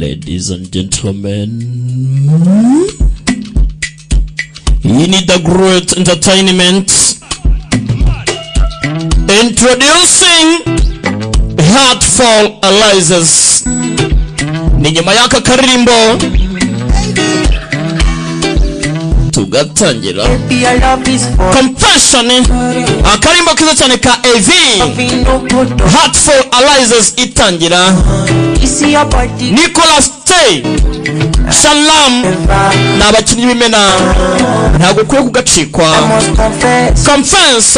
Ladies and gentlemen, you need the great entertainment. Introducing Heartful Alizes. Ni nyuma y'aka karirimbo tugatangira Confession, akarimbo kiza cyane ka AV. Heartful Alizes itangira. Nicholas Tay Salam n'abakinnyi b'imena ntabwo ukwiye kugacikwa. Confess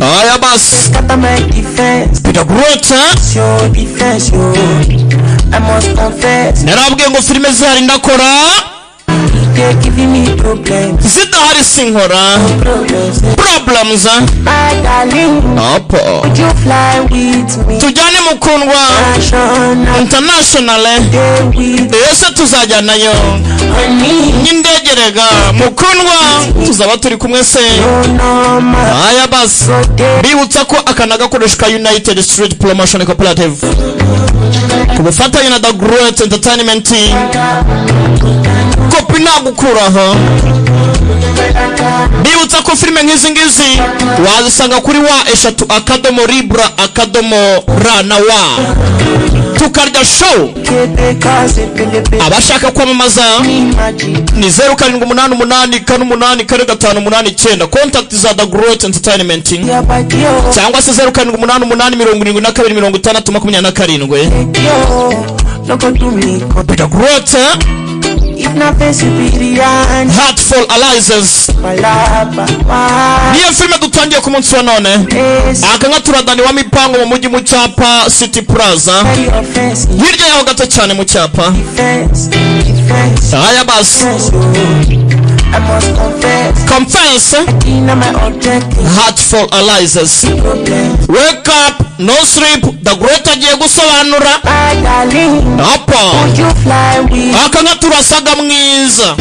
aya bas Peter Grota narabwiye ngo filime zihari ndakora zidahari sinkora problems apo tujyane mukundwa international ese tuzajyanayo n'indegerega mukundwa tuzaba turi kumwe se aya basi bibutsa ko akana gakoreshwa United Street Promotion Cooperative ku bufatanye na The Great Entertainment kopi nagukuraho. Bibutsa ko filime nk'izi ngizi wazisanga kuri wa3.libra.ra na wa tukarya show. Abashaka kwamamaza ni 0788488589. Contact za The Great Entertainment cyangwa se 0788562627. The Great Heartful Alizes niyo filime dutangiye ku munsi wa none. Akanga turadani wa mipango mu mujyi mu cyapa City Plaza hirya yaho gato cyane mu cyapa. Aya basi confess Heartful Alizes. Wake up, no sleep. The Great agiye gusobanura apa akanga turasaga mwiza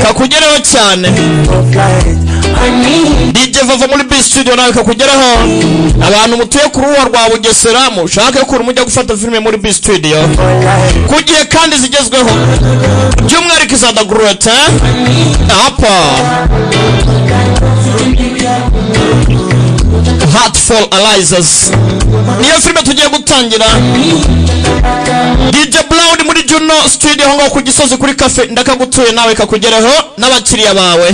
kakugereho cyane. DJ Vava muri B Studio nawe kakugeraho. Abantu mutuye ku ruwa rwa Bugesera mushake ko mujya gufata filime muri B Studio kugiye kandi zigezweho by'umwihariko za The Great apa Heartful Alizes niyo filime tugiye gutangira. DJ Bloud muri Juno Studio hongo ku Gisozi kuri cafe ndakagutuye nawe kakugeraho n'abakiriya bawe.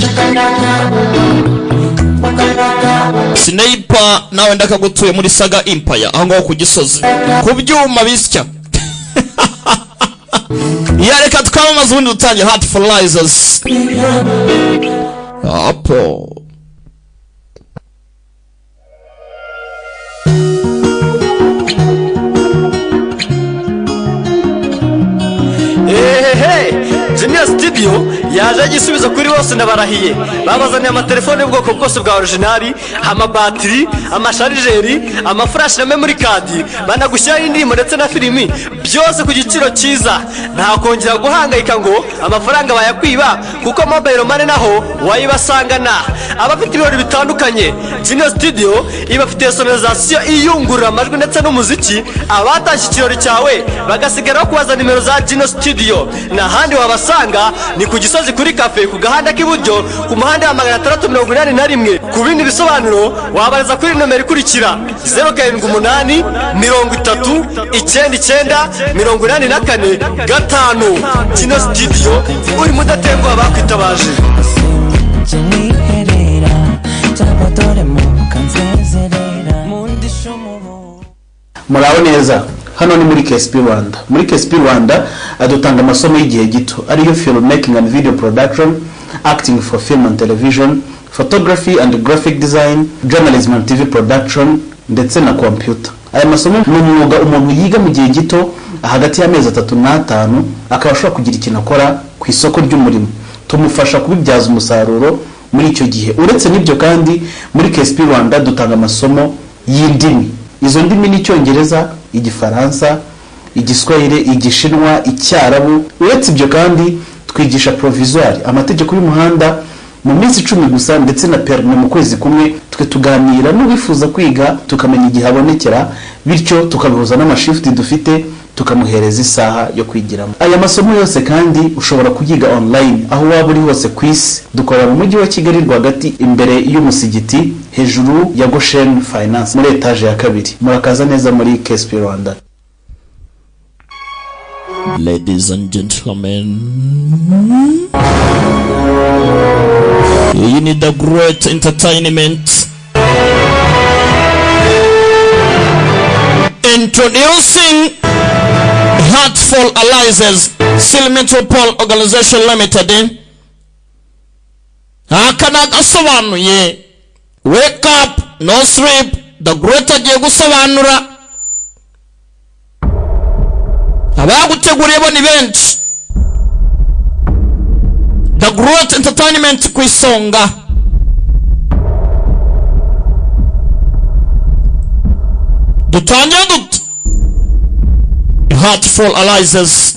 Sniper nawe ndakagutuye muri Saga Empire hongo ku Gisozi ku byuma bisya. Yareka twamamaza ubundi dutangira Heartful Alizes apo. Genius Studio yaje gisubiza kuri bose nabarahiye. Babazaniye amatelefone y'ubwoko bwose bwa original, amabatiri, amasharijeri, amaflash na memory card, banagushyira indirimbo ndetse na filimi byose ku giciro cyiza. Nta kongera guhangayika ngo amafaranga bayakwiba kuko mobile money naho wayibasangana. Abafite ibirori bitandukanye Genius Studio ibafite sonorization iyungurura amajwi ndetse n'umuziki. Abatashye ikirori cyawe bagasigara kubaza nimero za Genius Studio. Na handi wabasanga ni ku Gisozi kuri cafe ku gahanda k'iburyo ku muhanda wa 381. Ku bindi bisobanuro wabareza kuri nomero ikurikira 07899984 Genius Studio uri mudatenguha abakwitabaje. Muraho neza, hano ni muri KSP Rwanda. Muri KSP Rwanda adutanga amasomo y'igihe gito ariyo filmmaking and video production, acting for film and television, photography and graphic design, journalism and TV production ndetse na computer. Aya masomo ni umwuga umuntu yiga mu gihe gito hagati y'amezi 3 na 5 akabasha kugira ikintu akora ku isoko ry'umurimo. Tumufasha kubibyaza umusaruro muri icyo gihe. Uretse n'ibyo kandi muri KSP Rwanda dutanga amasomo y'indimi. Izo ndimi ni Icyongereza, Igifaransa, Igiswahili, Igishinwa, Icyarabu. Uretse ibyo kandi twigisha provisoire, amategeko y'umuhanda, mu minsi 10 gusa ndetse na permis mu kwezi kumwe. Twe tuganira n'ubifuza kwiga tukamenya igihe abonekera, bityo tukabihuza n'amashifti dufite tukamuhereza isaha yo kwigiramo. Aya masomo yose kandi ushobora kuyiga online aho waba uri hose ku isi. Dukorera mu mujyi wa Kigali rwagati imbere y'umusigiti hejuru ya Goshen Finance muri etage ya 2. Murakaza neza muri KSP Rwanda. Ladies and gentlemen, you need a great entertainment. Introducing Heartful Alliances Metropolitan Organization Limited. Akana gasobanuye wake up no sleep, the great agiye gusobanura. Abaguteguriye bo ni benshi. The great entertainment ku isonga. Dutangira dute Heartful Alliances.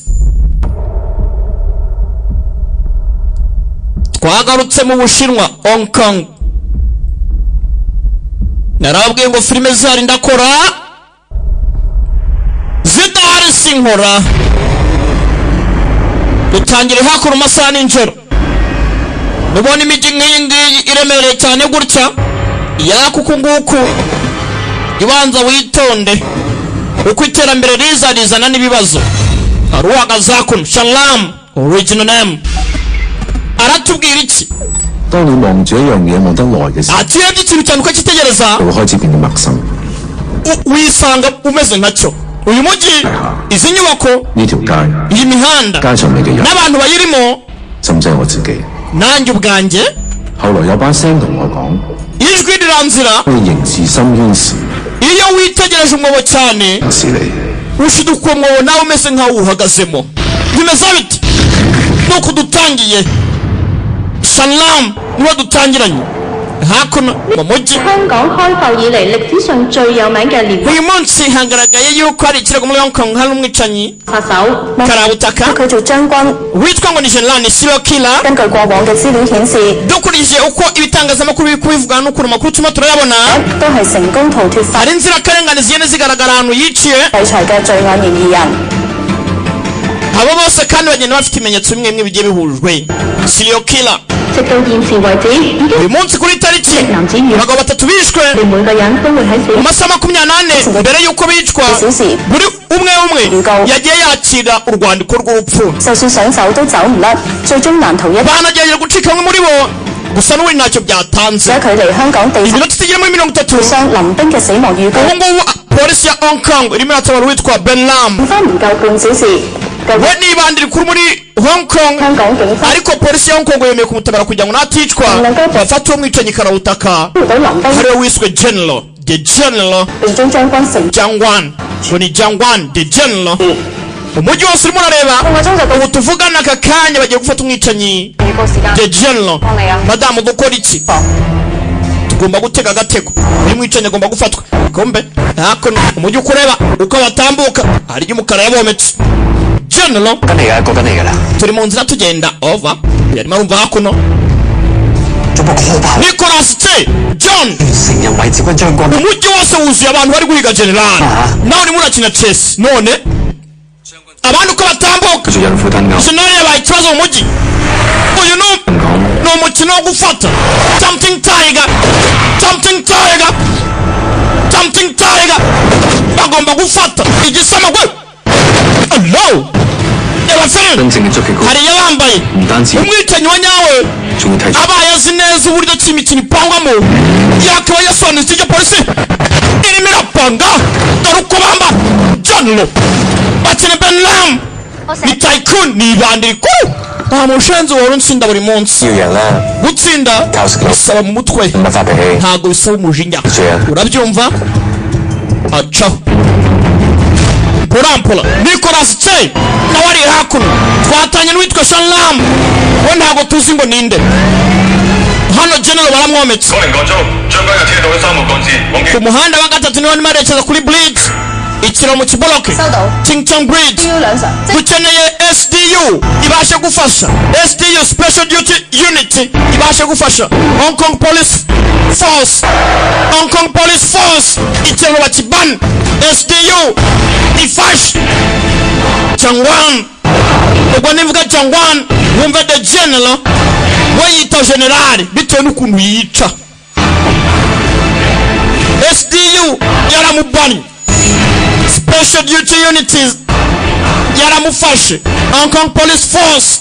Twagarutse mu Bushinwa, Hong Kong. Narabwiye ngo filime zari ndakora zidahari sinkora. Dutangire hakuru masaha n'injoro. Nubona imijyi nk'iyi ngiyi iremereye cyane gutya, yakuku nguku ibanza witonde uko iterambere rizana n'ibibazo. Aruwaga zakun Shalom original name aratubwira iki? 當你望住一樣嘢望得耐嘅時候， ati iyo ikintu cyane ukakitegereza 就會開始變得陌生。 wisanga umeze nkacyo. Uyu mujyi, izi nyubako, 呢條街， iyi mihanda 街上面嘅人， n'abantu bayirimo, 甚至係我自己。 nanjye ubwanjye. 後來有把聲同我講， ijwi riranzira 我凝視深淵時， iyo witegereje umwobo cyane 是你。 ushiduka umwobo nawe umeze nkaho uhagazemo. Bimeze biti nuko dutangiye. Shalom niwe dutangiranye hakuno mu mujyi. 香港開埠以嚟歷史上最有名嘅連環 uyu munsi hagaragaye yuko hari ikirego muri Hong Kong hari umwicanyi 殺手， karabutaka 佢做將軍。 witwa ngo ni General Serial Killer. 根據過往嘅資料顯示， dukurikije uko ibitangazamakuru biri kubivuga n'ukuri amakuru turimo turayabona, 都係成功逃脫法 hari inzirakarengane zigenda zigaragara ahantu yiciye. 制裁嘅罪案嫌疑人。 abo bose kandi bagenda bafite ibimenyetso bimwe bimwe bigiye bihujwe. Serial Killer 直到現時為止，已經 uyu munsi kuri tariki 男子與 abagabo 3 bishwe 你每個人都會喺死 mu masaha 24 mbere y'uko bicwa. 小時， buri umwe yagiye yakira urwandiko rw'urupfu. 就算上手都走唔甩，最終難逃一劫。 banagerageje gucika bamwe muri bo, gusa n'ubundi ntacyo byatanze. 而家距離香港地 iminota itigera muri 30 上林兵嘅死亡預告 ubu ngubu polisi ya Hong Kong irimo iratabara uwitwa Ben Lam. 剩翻唔夠半小時，究 we nibandira kuri muri Hong Kong, 香港警方 ariko polisi ya Hong Kong yemeye kumutabara kugira ngo naticwa bafate uwo mwicanyi karabutaka 捉到林兵， hariwe wiswe General the General 並將將軍成 Jangwan. ngo ni Jangwan the General. umujyi wose urimo urareba 半個鐘就到 ubu tuvugana aka kanya bagiye gufata umwicanyi預告時間。 the General. 幫你啊！ madamu dukora iki? tugomba gutega agatego, uyu mwicanyi agomba gufatwa. kombe hakuno umujyi uko ureba uko batambuka hari umukara yabometse. General 跟你嘅，過緊你㗎啦。 turi mu nzira tugenda over yarimo arumva hakuno 做乜可怕？ Nicholas J John 成日圍接緊將軍。 umujyi wose wuzuye abantu bari guhiga General. nawe urimo urakina chess none abantu uko batambuka 做孕婦吞鴨。 General yabaye ikibazo mu mujyi. uyu ni umukino wo gufata Jumping Tiger bagomba gufata igisamagwe. Hello 真正嘅捉棋高， hari yabambaye 唔單止， umwicanyi wa nyawe 仲要睇住。 abaye azi neza uburyo ki imikino ipangwamo, yakaba yasobanutse icyo polisi irimo irapanga. dore uko bamba General bakina Ben Lam ni tycoon, ni ibandi rikuru. nta mushenzi wari unsinda buri munsi. 要贏咧， gutsinda 教識佢 bisaba mu mutwe, 唔係發脾氣。 ntabwo bisaba umujinya. Sure. urabyumva? acaho porampola. Nicholas J nawe ari hakuno, twatanye n'uwitwa Shalom, we ntabwo tuzi ngo ninde. hano General baramwometse 九名港中將軍嘅車到咗3號幹線，往 ku muhanda wa gatatu niho arimo arerekeza kuri bridge. ikiro mu kiboloke Chingchong Bridge dukeneye SDU ibashe gufasha SDU Special Duty Unit ibashe gufasha Hong Kong Police Force ikiro bakiban SDU ifashe Changwan ubwo nivuga Changwan wumva the general wayita general bitewe n'ukuntu yica SDU yaramubani Special Duty Unities yaramufashe Hong Kong Police Force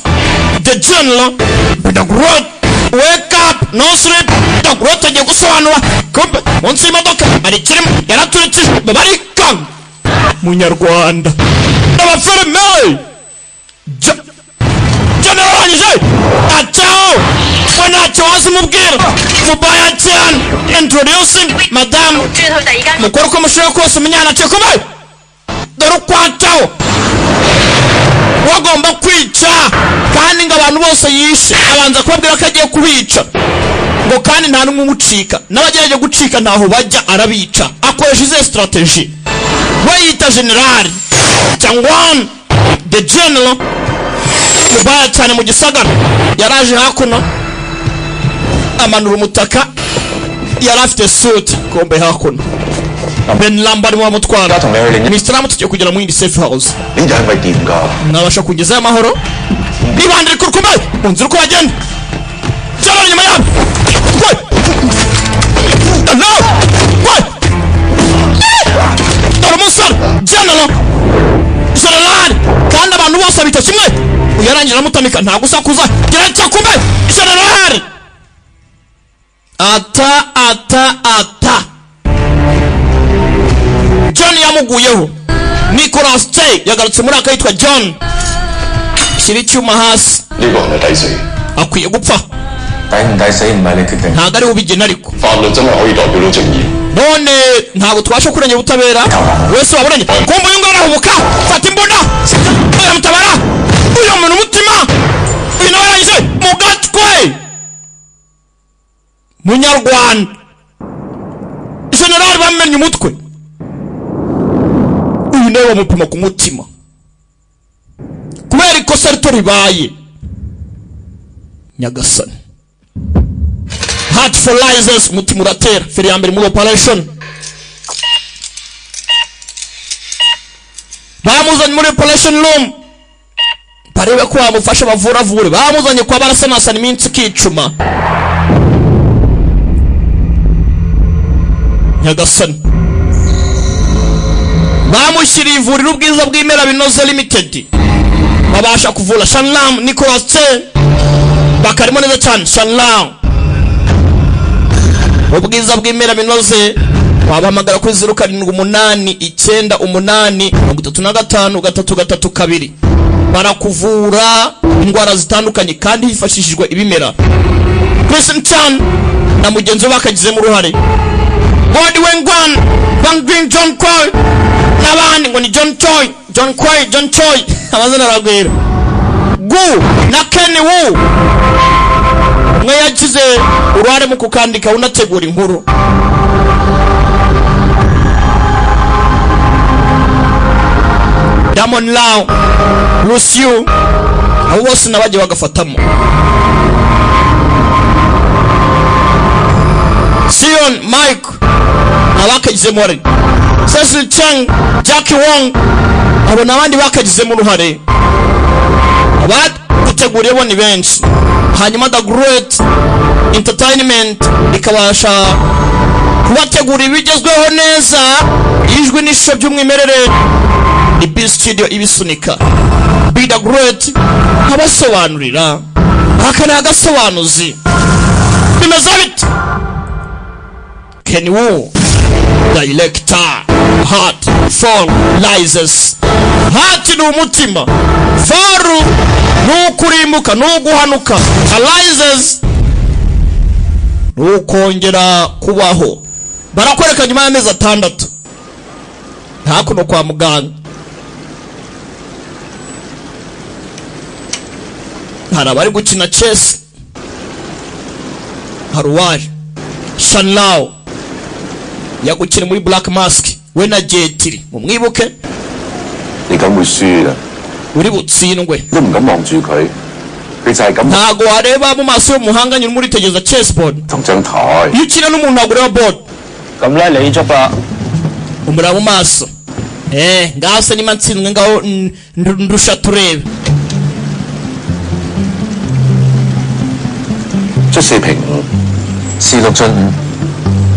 the general the growth wake up no sleep the growth agiye gusobanura kumbe munsi y'imodoka ari kirimo yaraturikije babarika munyarwanda n'abafilime general wanyije atao ntacyo wazi mubwira mubaya cyane introducing madame mukora uko mushobora kose umunyana cyo kubaye dore ukwataho wagomba kwica kandi ngo abantu bose yishe abanza kubabwira ko agiye kubica ngo kandi nta n'umwe umucika n'abagerageje gucika ntaho bajya arabica akoresha izo strategy we yita general Changwan the general mubaya cyane mu gisagara yaraje hakuno amanura umutaka yari afite suit kombe hakuno Ben Lambert wa mutwara Mr. Ram tugiye kugera mu indi safe house nabasha kugeza amahoro nibandire kurukume unzira uko bagenda cyara nyuma yabo general kandi abantu bose bita kimwe uyarangira mutamika nta gusakuza geretse kumbe general ata John yamuguyeho Nicholas Tay yagarutse muri akayitwa John shiri cyuma hasi akwiye gupfa ntabwo ari ubigena ariko none ntabwo twasha kurenya ubutabera wese waburanye kumva uyu ngana hubuka fata imbunda oya mutabara uyu muntu umutima uyu nawe yarangije mu gatwe munyarwanda general bamenye umutwe uyu nawe bamupima ku mutima kubera ikosa rito ribaye nyagasani heart for license mutima uratera feri ya mbere muri operation bamuzanye muri operation room barebe ko bamufasha bavure bamuzanye kwa barasanasana iminsi kicuma nyagasani bamushyiriye ivuriro ubwiza bw'imera binoze limited babasha kuvura Shanlam Nicholas Tay bakarimo neza cyane Shanlam ubwiza bw'imera binoze wabahamagara kuri 0789835332 barakuvura indwara zitandukanye kandi hifashishijwe ibimera Christian Chan na mugenzi we bakagizemo uruhare God Wengwan Bang Green John Choi n'abandi ngo ni John Choi amazina aragwira Gu na Kenny Wu mwe yagize uruhare mu kukandika unategura inkuru Damon Lau Luciu abo bose nabaje bagafatamo Sion Mike abakagizemo uruhare Cecil Chang Jackie Wong abo nabandi bakagizemo uruhare abateguriye bo ni benshi hanyuma The Great Entertainment ikabasha kubategura ibigezweho neza ijwi n'ishusho by'umwimerere ni B Studio ibisunika Be The Great abasobanurira hakana agasobanuzi bimeze bite Kenny Wu director heart for license heart ni umutima faru nukurimbuka nuguhanuka license nukongera kubaho barakwereka nyuma y'amezi 6 hakuno kwa muganga hari abari gukina chess haruwaje Shanlao yagukira muri Black Mask we na Jetiri mumwibuke 你咁會輸㗎， uri butsindwe 都唔敢望住佢，佢就係咁 ntago wareba mu maso y'umuhanganye urimo uritegereza chessboard 同張台。 iyo ukina n'umuntu ntabwo ureba board 咁咧你捉啦， umuraba mu maso ngaho se niba ntsinzwe ngaho ndusha turebe 出4平5，4 6進5。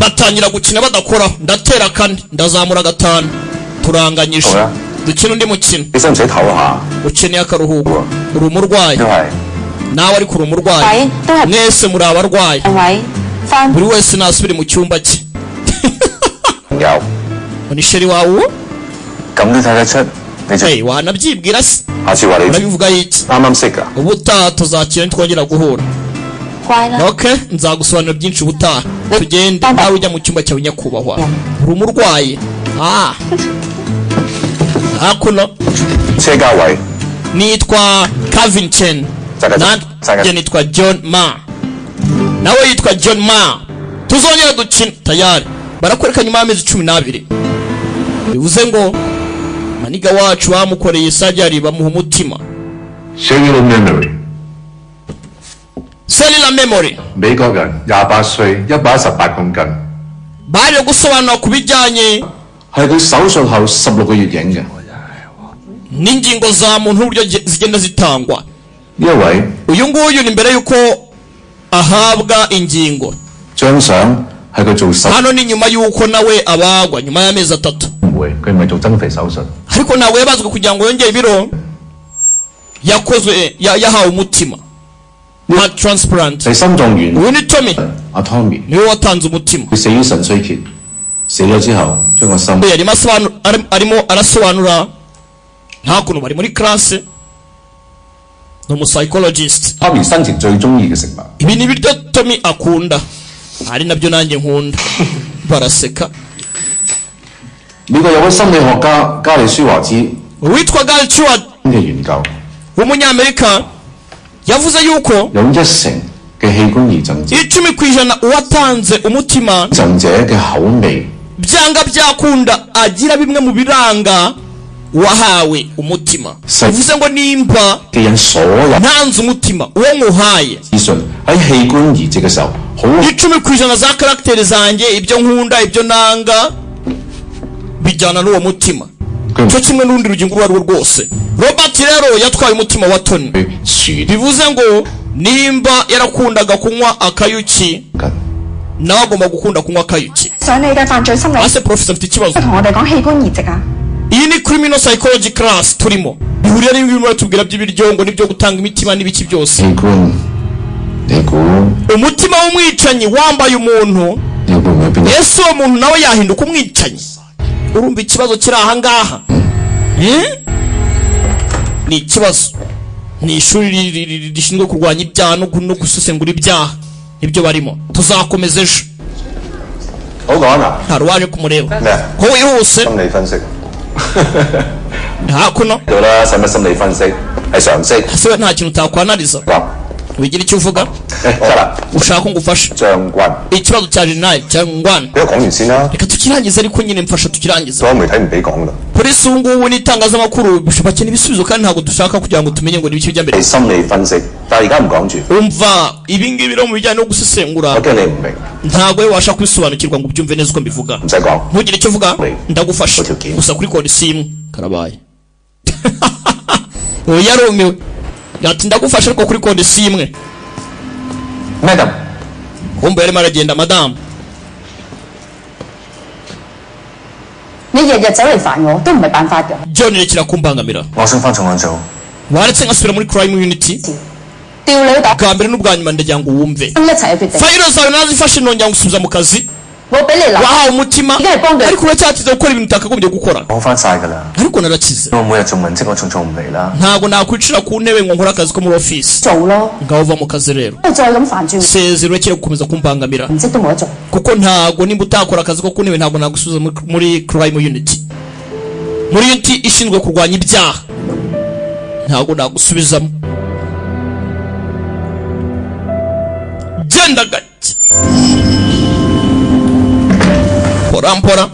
batangira gukina badakoraho ndatera 4 ndazamura 5 turanganyije dukina undi mukino 你使唔使唞下？ ukeneye akaruhuko uri umurwayi 都係 nawe ariko uri umurwayi mwese muri abarwayi buri wese nasubire mu cyumba cye 朋友， ni sheri wawe 咁都睇得出你就 wanabyibwira se 下次話你 urabivuga iki 啱啱識㗎。 ubutaha tuzakina ntitwongera guhura okay nzagusobanurira byinshi ubutaha tugende nawe ujya mu cyumba cyawe nyakubahwa uri umurwayi hakuno 車家位 nitwa Calvin Chen nanjye nitwa John Ma nawe yitwa John Ma tuzongera dukina tayari barakwereka nyuma y'amezi 12 bivuze ngo maniga wacu bamukoreye sajari bamuha umutima cellular memory cellular memory 美國人28歲118公斤 baje gusobanura ku bijyanye 係佢手術後16個月影嘅 n'ingingo za muntu uburyo zigenda zitangwa 呢一位 uyu nguyu ni mbere yuko ahabwa ingingo 張相係佢做手 hano ni nyuma yuko nawe abagwa nyuma y'amezi 3 唔會佢唔係做增肥手術 ariko ntabwo yabazwe kugira ngo yongere ibiro yakozwe yahawe umutima nka transplant 係心臟員 uyu ni Tommy 阿 Tommy niwe watanze umutima 佢死於腎衰竭死咗之後將個心 arimo arasobanura nta kuntu bari muri classe ni umusayikologisite Tommy 生前最中意嘅食物 ibi ni ibiryo Tommy akunda ari nabyo nanjye nkunda baraseka 美國有位心理學家加利舒華茲 uwitwa Gary Stewart 嘅研究 w'umunyamerika yavuze yuko 有1成嘅器官移贈者 10% uwatanze umutima 贈者嘅口味 byanga byakunda agira bimwe mu biranga wahawe umutima bivuze ngo nimba 嘅人所有 ntanze umutima uwo nkuhaye 資訊喺器官移植嘅時候好 10% za karagiteri zanjye ibyo nkunda ibyo nanga bijyana n'uwo mutima cyo kimwe n'urundi rugingo urwo ari rwo rwose Robert rero yatwaye umutima wa Tony bivuze ngo nimba yarakundaga kunywa akayuki nawe agomba gukunda kunywa akayuki 上你嘅犯罪心理 ase professor mfite ikibazo 同我哋講器官移植啊 iyi ni criminal psychology class turimo bihuriye n'ibintu batubwira by'ibiryo ngo nibyo gutanga imitima n'ibiki byose 器官你估 umutima w'umwicanyi wambaye umuntu 你會唔會變得 ese uwo muntu nawe yahinduka umwicanyi urumva ikibazo kiri aha ngaha ni ikibazo ni ishuri rishinzwe kurwanya ibyaha no gusesengura ibyaha ibyo barimo tuzakomeza ejo 好講啊？ hari uwaje kumureba 咩啊？ ko wihuse 心理分析 hakuno 到啦，使乜心理分析？係常識。 ese we nta kintu utakwanariza 講 wigira icyo uvuga 得啦， ushaka ko ngufasha 將軍， ikibazo cya jenerali cyangwa ngwana 俾我講完先啦。 reka tukirangize ariko nyine mfasha tukirangize 所有媒體唔俾講㗎。 polisi ubu ngubu n'itangazamakuru bakeneye ibisubizo kandi ntabwo dushaka kugira ngo tumenye ngo ni ibiki bijya mbere 係心理分析，但係而家唔講住， umva ibi ngibi rero mu bijyanye no gusesengura 我驚你唔明， ntabwo we wabasha kubisobanukirwa ngo ubyumve neza uko mbivuga 唔使講。 ntugire icyo uvuga ndagufasha Okay. gusa kuri kondisiyo imwe karabaye uyu yarumiwe ati ndagufasha ariko kuri kondisiyo imwe Madam， kumva yarimo aragenda madamu 你日日走嚟煩我都唔係辦法㗎 John rekera kumbangamira 我想翻重案組。 waretse ngasubira muri crime unity 調你黨 bwa mbere n'ubwa nyuma ndagira ngo wumve 一齊去決定 fayiro zawe nazifashe nongera ngusubiza mu kazi 我俾你留 wahawe umutima Iga iponde. ariko uracyatiza gukora ibintu utakagombye gukora 我翻晒㗎啦， ariko narakize 我每日做文職我仲做唔嚟啦。 ntabwo nakwicira ku ntebe ngo nkore akazi ko muri ofisi 做咯 ngaho uva mu kazi rero 再咁煩住 sezero urekere gukomeza kumbangamira 唔識都冇得做 kuko ntabwo nimba utakora akazi ko ku ntebe ntabwo nagusubiza muri crime unity muri unity ishinzwe kurwanya ibyaha ntabwo nagusubizamo genda gake mpora mpora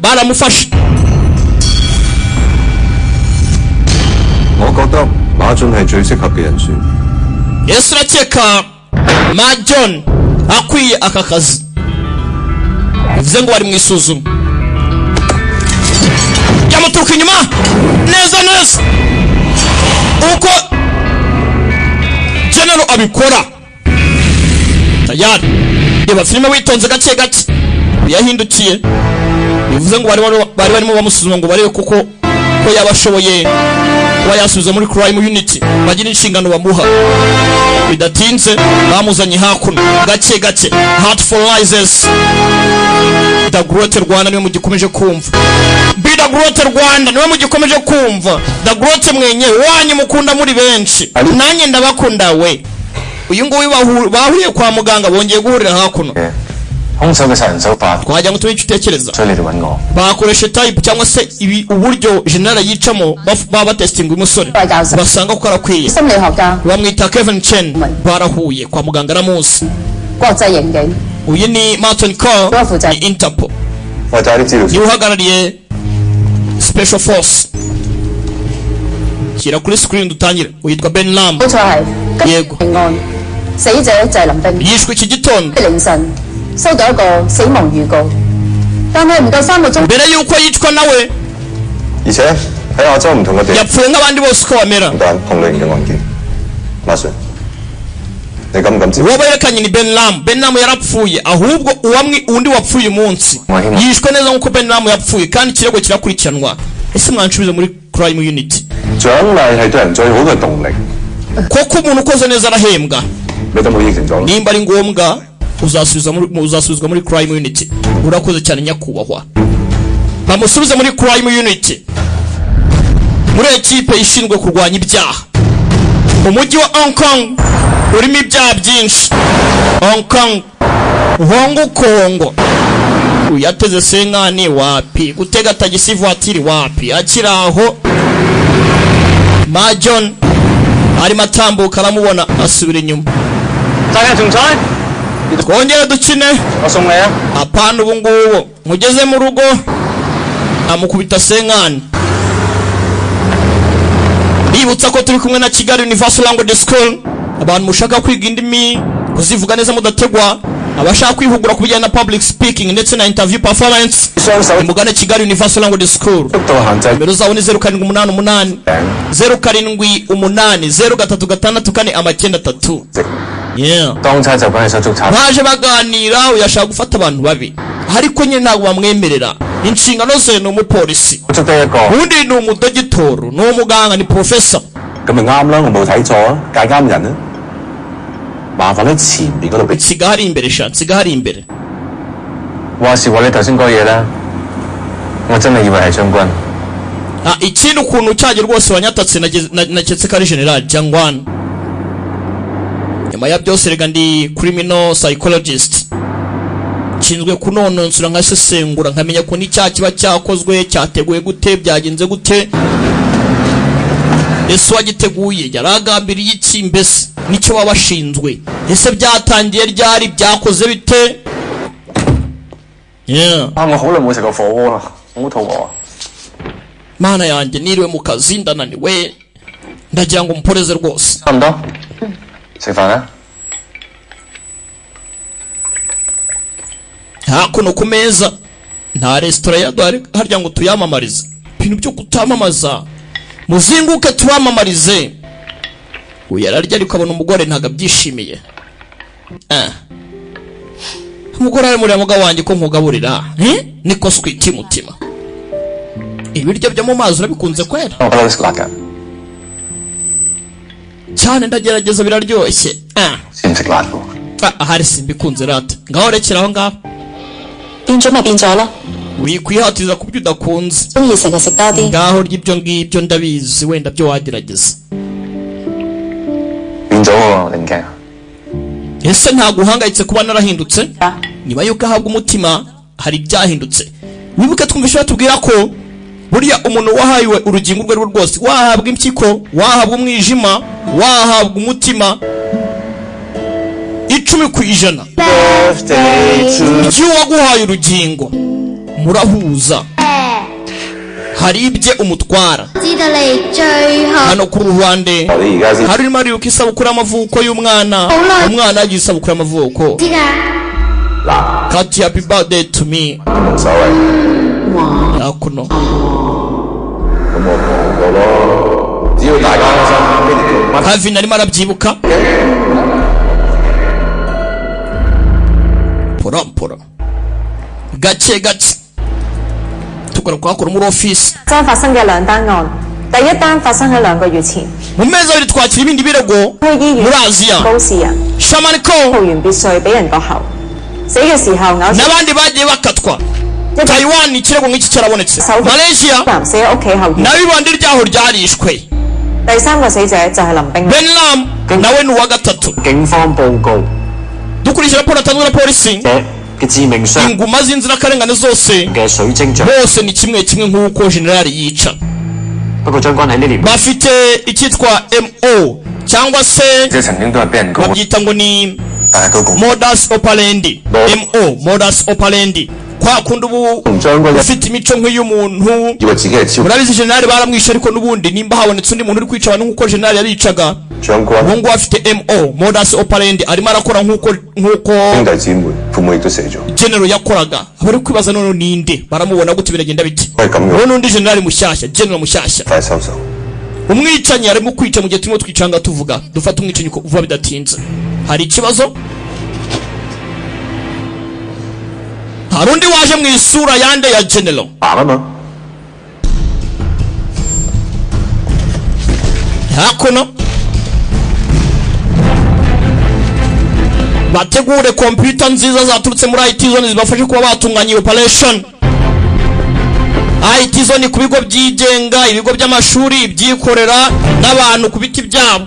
baramufashe. 我覺得馬俊係最適合嘅人選。Yesu arakeka Ma John akwiye aka kazi. Bivuze ngo bari mu isuzuma. Yamuturuka inyuma neza neza uko General abikora. Tayari reba filime witonze gake gake yahindukiye. Bivuze ngo bari barimo bamusuzuma ngo barebe kuko ko yabashoboye kuba yasubiza muri crime unity bagira inshingano bamuha. Bidatinze bamuzanye hakuno gake gake. Heart for Rises. Dagrote Rwanda niwe mugikomeje kumva. Dagrote Rwanda niwe mugikomeje kumva. Dagrote mwenyewe wanyu mukunda muri benshi. Nanjye ndabakunda we. Uyu nguyu bahuriye kwa muganga bongeye guhurira hakuno. 兇手嘅殺人手法 twajya ngo tubice utekereza 所以你哋揾我 bakoresha type cyangwa se uburyo general yicamo baba testing umusore basanga ko arakwiye 心理學家 bamwita Kevin Chen barahuye kwa muganga aramuzi 國際刑警 uyu ni Martin Cole ni Interpol 我帶啲資料 ni uhagarariye Special Force shyira kuri screen dutangire uyitwa Ben Lam 冇錯係 yego 平案死者就係林彬 yishwe iki gitondo 凌晨收到一個死亡預告，但係唔夠3個鐘 mbere yuko yicwa nawe 而且喺亞洲唔同嘅地 yapfuye nk'abandi bose uko bamera 但同類型嘅案件，馬 Sir， 你敢唔敢接？ uwo berekanye ni Ben Lam. Ben Lam yarapfuye ahubwo undi wapfuye umunsi yishwe neza nk'uko Ben Lam yapfuye kandi ikirego kirakurikiranwa. Ese mwancubize muri crime unity 獎勵係對人最好嘅動力。 koko umuntu ukoze neza arahembwa 你都冇應承咗。 nimba ari ngombwa uzasubizwa muri crime unity. Urakoze cyane nyakubahwa. Bamusubize muri crime unity muri ekipe ishinzwe kurwanya ibyaha. Umujyi wa Hong Kong urimo ibyaha byinshi. Hong Kong Hongo Kongo uyateze senkani wapi gutega tagisi voiture wapi akiraho Ma John arimo atambuka aramubona asubira inyuma. Twongere dukine 我送你啊！ apana ubu ngubu mugeze mu rugo amukubita senkani. Bibutsa ko turi kumwe na Kigali Universal Language School. Abantu mushaka kwiga indimi kuzivuga neza mudategwa, abashaka kwihugura ku bijyanye na public speaking ndetse na interview performance, mugane Kigali Universal Language School. 速度限制 Nimero zabo ni 0788 0783639493. Yeah. 當差就幫你手足查。 baje baganira uyashaka gufata abantu babi ariko nyine ntabwo bamwemerera. Inshingano ze ni umupolisi, 捉得一個， undi ni umudogitoro, ni umuganga, ni professor. 咁咪啱啦，我冇睇錯啊，戒監人啊。麻煩喺前邊嗰度俾。 nsiga hari imbere sha nsiga hari imbere. 話時話你頭先嗰嘢啦，我真係以為係將軍。 ikindi ukuntu cyaje rwose wanyatatse naketse ko ari General Jangwan. Nyuma ya byose rega ndi criminal psychologist, nshinzwe kunononsura nkasesengura nkamenya ko n'icyaha kiba cyakozwe cyateguye gute byagenze gute, ese wagiteguye yaragambiriye iki, mbese nicyo wabashinzwe, ese byatangiye ryari, byakoze bite. Yeah. 啊！我好耐冇食過火鍋啦，好肚餓啊！ Mana yanjye niriwe mu kazi ndananiwe ndagira ngo mporeze rwose. 差唔多，食飯啦。 hakuno ku meza nta resitora yaduhari harya ngo tuyamamarize. Ibintu byo kutamamaza muzinguke tubamamarize. Uyararya ariko abona umugore ntago abyishimiye. Umugore ari muri mugabo wanjye ko nkugaburira niko switi mutima. Ibiryo byo mu mazi urabikunze kwera? 我不嬲食辣㗎， cyane ndagerageza biraryoshye. 先唔食辣喎。 ahari simbikunze rata ngaho rekera aho ngaho. 變咗咪變咗咯， wikwihatiza ku byo udakunze. 中意食就食多啲。 ngaho ry'ibyo ngibyo ndabizi wenda byo wagerageza. 變咗喎，你唔驚啊？ ese ntabwo uhangayitse kuba narahindutse? nyuma y'uko ahabwa umutima hari ibyahindutse. wibuke twumvishe batubwira ko buriya umuntu wahayiwe urugingo rwe rwose, wahabwa impyiko, wahabwa umwijima, wahabwa umutima 10%. iyo waguhaye urugingo murahuza hari ibye umutwara hano ku ruhande hari mariuka isabukuru y'amavuko y'umwana umwana yagiye isabukuru y'amavuko kati happy birthday to me yakuno Kevin arimo arabyibuka pora gake tukora kwakora muri office 將發生嘅兩單案，第一單發生喺2個月前， mu mezi abiri twakira ibindi birego 去醫院 muri Aziya 高士人 Shaman Ko 桃園別墅俾人割喉，死嘅時候咬住 n'abandi bagiye bakatwa Taiwan ikirego nk'iki cyarabonetse 手 Malaysia 男死喺屋企後， nawe ibandi ryaho ryarishwe 第3個死者就係林冰。 Ben Lam nawe ni uwa gatatu 警方報告 dukurikije raporo yatanzwe na polisi 嘅致命傷 inguma z'inzirakarengane zose 嘅水晶像， bose ni kimwe nk'uko generali yica 不過將軍喺呢年 bafite icyitwa MO cyangwa se 即係曾經都係俾人告， babyita ngo ni 但係都共 modus operandi MO modus operandi kwa kundi ubu 同將軍一 ufite imico nk'iy'umuntu 以為自己係超 murabizi generali baramwishe ariko n'ubundi nimba habonetse undi muntu uri kwica abantu nk'uko generali yabicaga 將軍 ubu ngubu afite MO modus operandi arimo arakora nk'uko 兄弟姊妹父母亦都死咗， general yakoraga abari kwibaza none ninde baramubona gute biragenda bite 係咁 ubu 樣 n'undi generali mushyashya general mushyashya 快收手。 umwicanyi arimo kwica mu gihe turimo twicanga tuvuga dufata umwicanyi vuba bidatinze hari ikibazo hari undi waje mu isura yande ya general 行啊嘛， hakuno bategure kompiyuta nziza zaturutse muri IT zone zibafashe kuba batunganya iyi operation IT zone ku bigo byigenga ibigo by'amashuri ibyikorera n'abantu ku biti byabo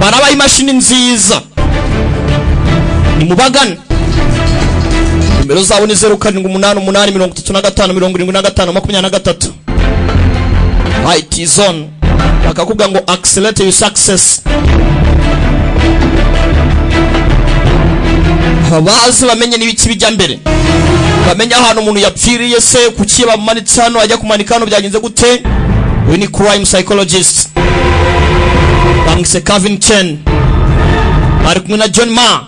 barabaha imashini nziza ni mubagana nimero zabo ni 0788357575 IT zone bakakubwira ngo accelerate your success abazi bamenye n'ibiki bijya mbere bamenye ahantu umuntu yapfiriye se kuki bamanitse hano ajya kumanika hano byagenze gute we ni crime psychologist bangise Kevin Chen ari kumwe na John Ma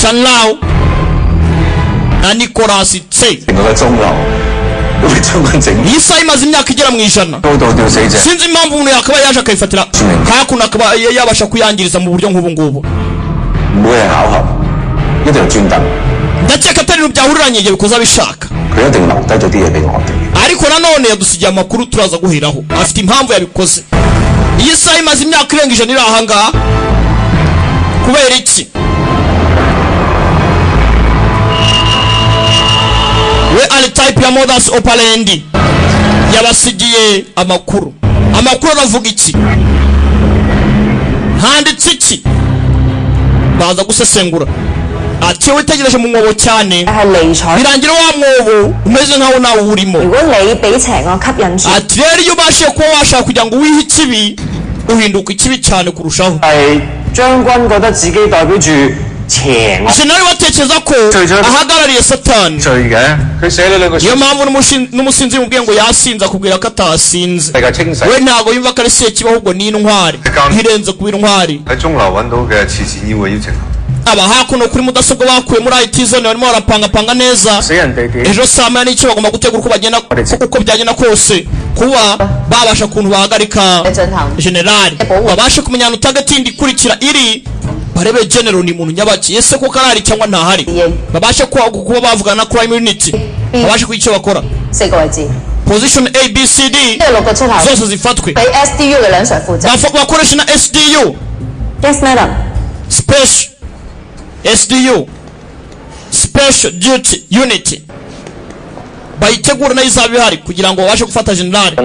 Shan Lau na Nicholas Tse 成個鐘樓都俾將軍整， iyi saha imaze imyaka igera mu ijana 高度吊死者， sinzi impamvu umuntu yakaba yaje akayifatira hakuno akaba yabasha kuyangiriza mu buryo nk'ubu ngubu 唔會係巧合，一定係專登， ndakeka atari ibintu byahuriranye igihe bikoze abishaka 佢一定留低咗啲嘢俾我哋。 ariko nanone yadusigiye amakuru turaza guheraho afite impamvu yabikoze iyi saha imaze imyaka irenga ijana iri ahangaha kubera iki we ari type ya modus operandi yabasigiye amakuru aravuga iki handitse iki baza gusesengura ati witegereje mu mwobo cyane 係理財。 birangira wa mwobo umeze nkaho nawe urimo 如果你俾邪惡吸引住， ati rero iyo ubashije kuba washaka kugira ngo wihe ikibi uhinduka ikibi cyane kurushaho 係將軍覺得自己代表住邪惡 sinari batekereza ko ahagarariye satani 罪嘅，佢寫呢兩個 niyo mpamvu n'umusinzi mubwiye ngo yasinze akubwira ko atasinze 世界清洗 we ntabwo yumva ko ari sekibi ahubwo ni intwari ntirenze kuba intwari 喺鐘樓揾到嘅慈善議會邀請函。 aba hakuno kuri mudasobwa bakuye muri IT zone barimo barapangapanga neza 死人地點 ejo saa moya n'icyo bagomba gutegura uko bagenda uko byagenda kose kuba babasha kuntu bahagarika generali babashe kumenya ahantu tagatinda ikurikira iri barebe general ni muntu nyabaki ese ko karari cyangwa ntahari babashe kuba bavugana na crime unity babashe kugira icyo bakora 4個位置， position A B C D 即係6個出口， zose zifatwe 俾 SDU 嘅梁 Sir 負責。 bakoresha na SDU Yes, madam. special SDU special duty unit bayitegura nayo izaba ihari kugira ngo babashe gufata generali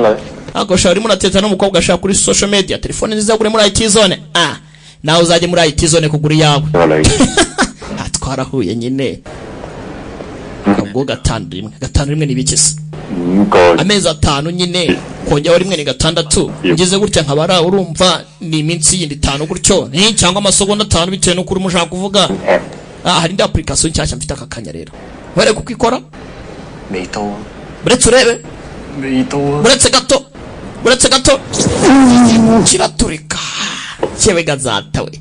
ntabwo ushobora urimo urateta n'umukobwa ashaka kuri social media telefone nziza gure muri IT zone nawe uzajya muri IT zone kugura iyawe twarahuye nyine ubwo gatanu rimwe n'ibikisi amezi atanu nyine kongera rimwe ni 6 ngeze gutya nkabara urumva ni iminsi yindi 5 gutyo cyangwa amasegonda 5 bitewe no kuri mushaka kuvuga hari indi application nshyashya mfite akakanya rero were kukikora 未到啊， buretse urebe 未到啊， buretse gato kiraturika cyewe gazatawe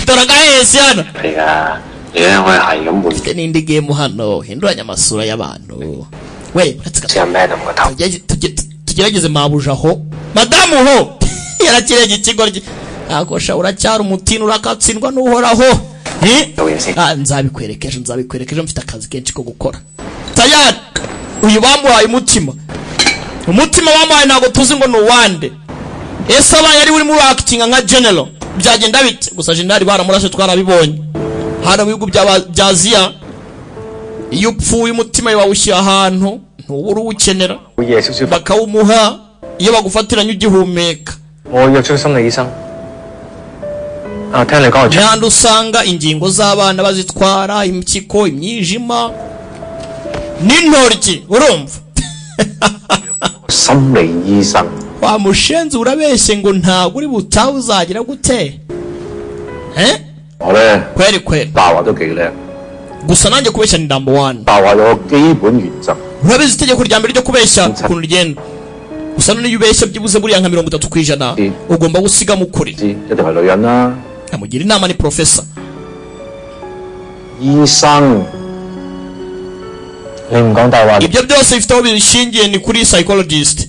dore gahese hano 係啊，你咧可以係咁換 mfite n'indi game hano hinduranya amasura y'abantu we buretse gato 似咩咁個頭， tugerageze mabuja aho madamu ho yarakirege ikigoryi akosha uracyari umutini urakatsindwa n'uhoraho nzabikwerekeje mfite akazi kenshi ko gukora tayari uyu bamuhaye umutima bamuhaye ntabwo tuzi ngo ni uwande ese abaye ari urimo urakitinga nka general byagenda bite gusa general baramurashe twarabibonye hano mu bihugu bya Aziya iyo upfuye umutima wawushyira ahantu ntubura uwukenera bakawumuha iyo bagufatiranye ugihumeka 我約咗心理醫生。啊，聽你講係 kandi usanga ingingo z'abana bazitwara impyiko imyijima n'intoryi urumva 心理醫生 wa mushenzi urabeshye ngo ntabwo uri butahe uzagira gute 我咧 kweri 白話都幾叻， gusa nanjye kubeshya ni number one 白話有個基本原則， urabizi itegeko rya mbere ryo kubeshya ukuntu rigenda gusa none iyo ubeshya byibuze buriya nka 30% ugomba gusiga mu kuri 一定係女人啦。 amugira inama ni professor 醫生，你唔講大話， ibyo byose bifite aho bishingiye ni kuri psychologist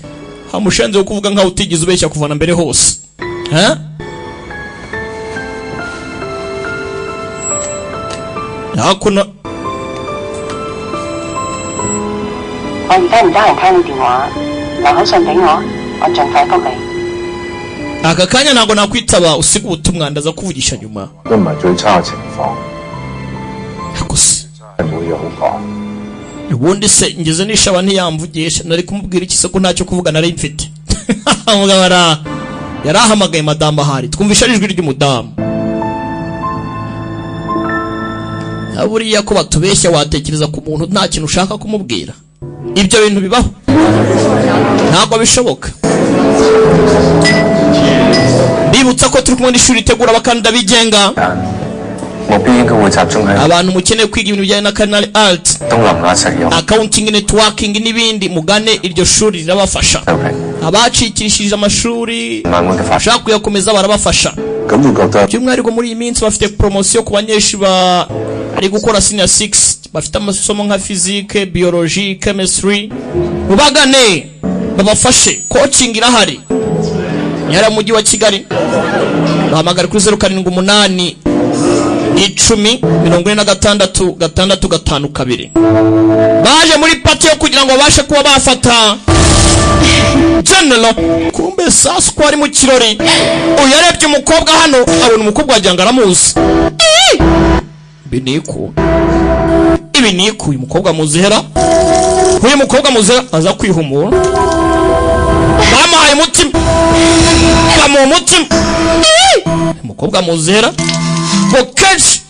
hamushenze wo kuvuga nkaho utigeze ubeshya kuva na mbere hose hakuno 我而家唔得閒聽你電話，留好信俾我，我盡快覆你。 aka kanya ntabwo nakwitaba usiga ubutumwa ndaza kuvugisha nyuma 都唔係最差嘅情況， gusa 係冇嘢好講。 ubundi se ngeze nishaba ntiyamvugisha nari kumubwira iki se ko ntacyo kuvuga nari mfite umugabo yarahamagaye madamu ahari twumvisha ijwi ry'umudamu buriya ko batubeshya watekereza ku muntu nta kintu ushaka kumubwira ibyo bintu bibaho ntabwo bishoboka bibutsa ko turi kumwe n'ishuri ritegura abakandida bigenga 目標應該會集中喺 abantu mukeneye kwiga ibintu bijyanye na culinary art 東南亞實用。 accounting networking n'ibindi mugane iryo shuri rirabafasha abacikishije amashuri bashaka kuyakomeza barabafasha 咁會覺得 by'umwihariko muri iyi minsi bafite promotion ku banyeshuri bari gukora senior 6 bafite amasomo nka physique biologie chemistry mubagane babafashe coaching irahari nyara mu mujyi wa Kigali bahamagara kuri 078 1046 baje muri pati yo kugira ngo babashe kuba bafata general kumbe sasa ko ari mu kirori uyarebye umukobwa hano abona umukobwa wagira ngo aramuzi ibi niku uyu mukobwa muzihera uyu mukobwa muzihera aza kwihumura bamuhaye umutima bamuha umutima umukobwa muzihera ngo kenshi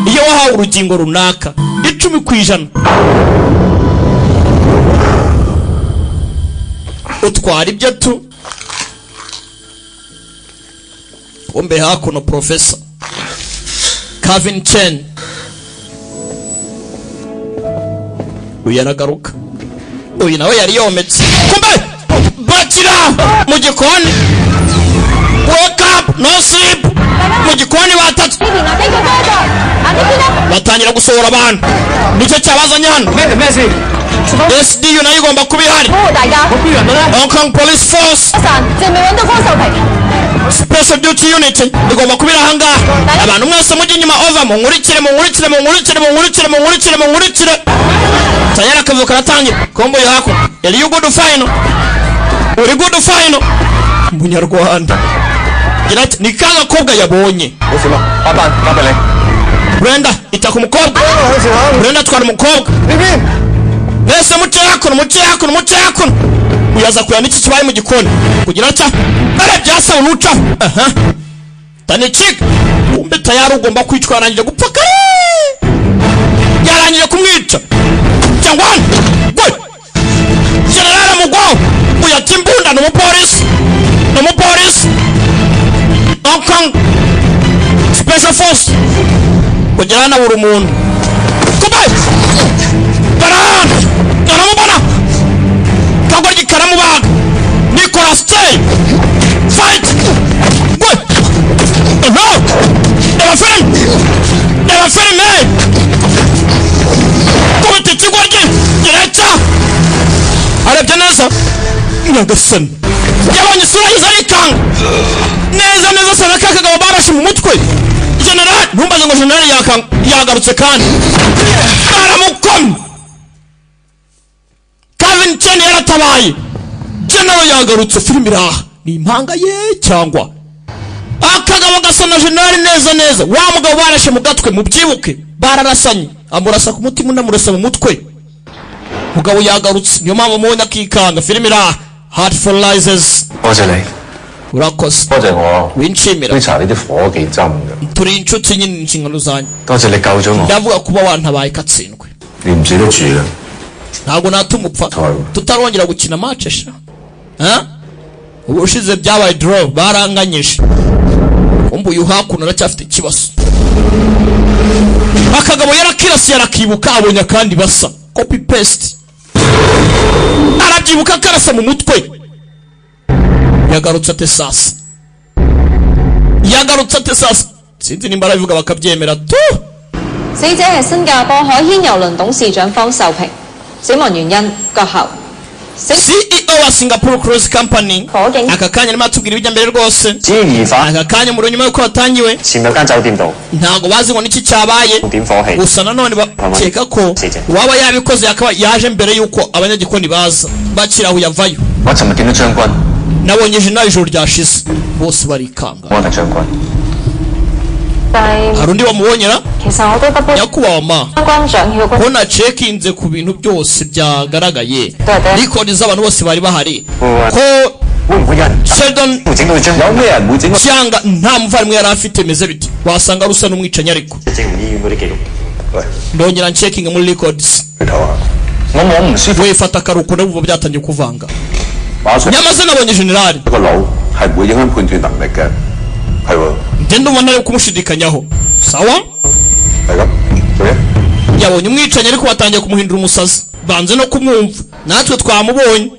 iyo wahawe urugingo runaka 10% utwara ibyo tu kumbe hakuno professor Calvin Chen uyu aragaruka uyu nawe yari yometse kumbe bakira mu gikoni wake up no sleep mu gikoni batatu batangira gusohora abantu nicyo cyabazanye hano SDU nayo igomba kuba ihari Hong Kong Police Force Special Duty Unit igomba kuba iri ahangaha abantu mwese mujya inyuma over munkurikire tayari akavuyo karatangira kombo yo hako yari you good final uri good final munyarwanda gira ati ni kanga kobwa yabonye Brenda ita ku mukobwa Brenda twara umukobwa Nese muce yakunu uyaza kuyana iki kibaye mu gikoni kugira cya bare byasa unuca tane chick kumbe tayari ugomba kwicwa yarangije gupfa kare yarangije kumwica cyangwa boy general mugwaho uyatimbunda no police Hong Kong Special Force kujyana buri umuntu kubaye barana nyagasani yabonye isura yiza arikanga neza sana kakagabo barashe mu mutwe general ntumbaze ngo general yagarutse kandi aramukomye Kevin Chen yaratabaye general yagarutse filime iraha ni impanga ye cyangwa akagabo gasana general neza wa mugabo barashe mu gatwe mu byibuke bararasanye amurasa ku mutima unamurasa mu mutwe mugabo yagarutse niyo mpamvu mubona akikanga filime iraha Heart for Lies urakoze winshimira追查你啲伙計針嘅。 turi inshuti nyine inshingano zanyu 多謝你救咗我。 ndavuga kuba wantabaye katsindwe 你唔死得住嘅。 ntabwo natuma upfa tutarongera gukina match sha ubushize byabaye draw baranganyije umbu uyu hakuno aracyafite ikibazo akagabo yarakirasi yarakibuka abonye kandi basa copy paste arabyibuka karasa mu mutwe yagarutse ate sasa sinzi nimba arabivuga bakabyemera tu 死者係新加坡海軒郵輪董事長方秀平，死亡原因割喉。 CEO wa Singapore Cruise Company aka kanya arimo atubwira ibijya mbere rwose aka kanya mu nyuma yuko watangiwe ntago bazi ngo niki cyabaye gusa nanone bakeka ko waba yabikoze yakaba yaje mbere yuko abanyagikoni baza bakira aho yavayo nabonye je nayo ijoro ryashize bose barikanga hari undi wamubonyera nyakubahwa ma ko na cekinze ku bintu byose byagaragaye record z'abantu bose bari bahari ko Sheldon cyanga nta muvandimwe yari afite meze biti wasanga rusa n'umwicanya ariko ndongera checking muri records wifata akaruko n'ubu byatangiye kuvanga nyamaze nabonye general個腦係唔會影響判斷能力嘅，係喎。 ngende ubona ari kumushidikanyaho sawa yabonye umwicanye ariko batangiye kumuhindura umusazi banze no kumwumva natwe twamubonye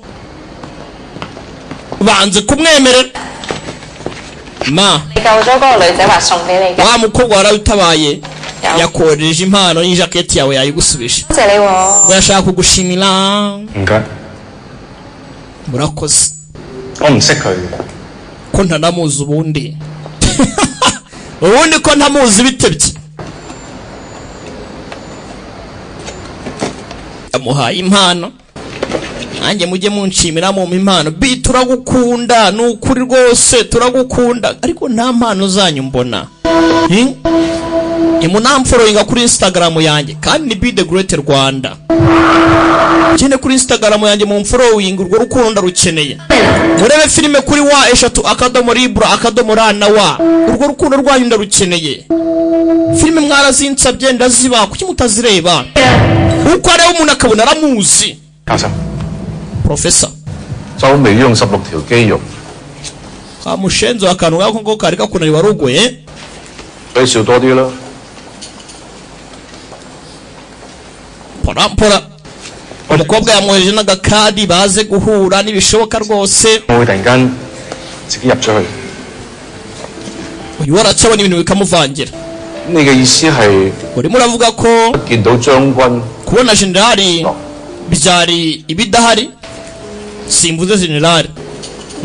banze kumwemerera ma wa mukobwa warabitabaye yakoreje impano y'jaketi yawe yayigusubije urashaka kugushimira murakoze ko ntanamuzi ubundi ko ntamuzi bitebye amuhaye impano nanjye mujye munshimira mu impano bi turagukunda nukuri rwose turagukunda ariko nta mpano zanyu mbona imunamfollowinga kuri Instagram yanjye kandi ni Be The Great Rwanda cyane kuri Instagram yanjye mu following urwo rukundo rukeneye murebe filime kuri wa eshatu akadomo libra akadomo rana wa urwo rukundo rwanyu ndarukeneye filime mwarazinsabye ndaziba kuki mutazireba uko ari umuntu akabona aramuzi professor 就未用16條肌肉 kamushenzo akantu gako ngo kari kakunari warugoye 俾少多啲啦 pora umukobwa yamwohereje n'agakadi baze guhura n'ibishoboka rwose 我會突然間自己入咗去 uyu waracabona ibintu bikamuvangira 你嘅意思係 urimo uravuga ko 見到將軍 kubona generali byari ibidahari simvuze generali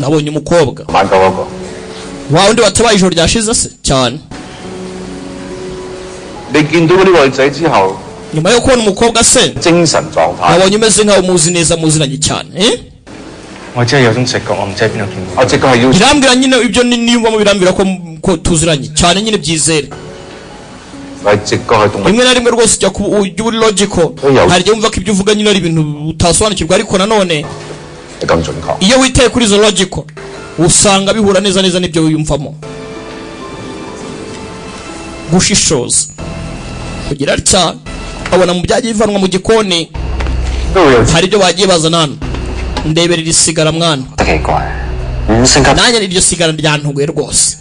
nabonye umukobwa 晚九嗰個 wa undi watabaye ijoro ryashize se cyane 你見到嗰啲女仔之後 nyuma yo kubona umukobwa se 精神狀態 nabonye umeze nkaho muzi neza muziranye cyane 我真係有種直覺，我唔知喺邊度見過。 我直覺係要 birambwira nyine ibyo niyumvamo birambwira ko tuziranye cyane nyine byizere 係直覺係動物 rimwe na rimwe rwose ujya uri logical hari igihe wumva ko ibyo uvuga nyine ari ibintu utasobanukirwa ariko nanone 係咁準確 iyo witaye kuri izo logical usanga bihura neza n'ibyo wiyumvamo gushishoza kugira atya abona mu byagiye bivanwa mu gikoni hari ibyo bagiye bazana hano ndeberera isigara mwana nanjye iryo sigara ryantuguye rwose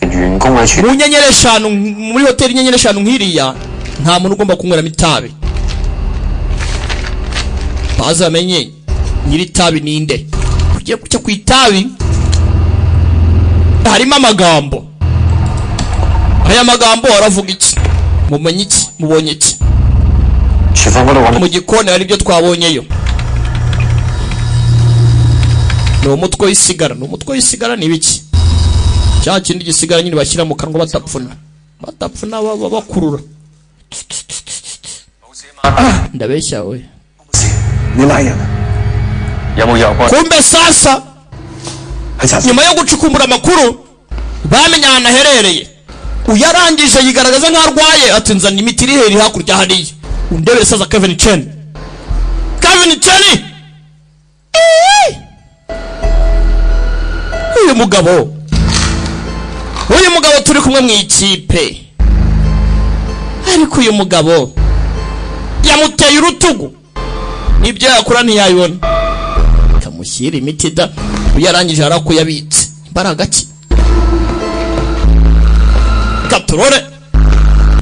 mu nyenyeri eshanu muri hoteli inyenyeri eshanu nk'iriya nta muntu ugomba kunyweramo itabi baze bamenye nyiri itabi ninde ugiye kujya ku itabi harimo amagambo aya magambo aravuga iki mumenye iki mubonye iki mu gikoni hari ibyo twabonyeyo ni umutwe w'isigara. Ni umutwe w'isigara ni biki? Cya kindi gisigara nyine bashyira mu kanwa batapfuna bakurura. Ndabeshya we. Kumbe sasa nyuma yo gucukumbura amakuru bamenye ahantu aherereye. Uyarangije yigaragaza nk'arwaye ati nzana imiti iri heri hakurya hariya. Undebere sasa Kevin Chen. Kevin Chen! Uyu mugabo turi kumwe mu ikipe. Ariko uyu mugabo yamuteye urutugu. Nibyo yakora ntiyayibona. Kamushyira imiti da. Uyarangije harakuyabitse. Imbaraga ki? Katurore.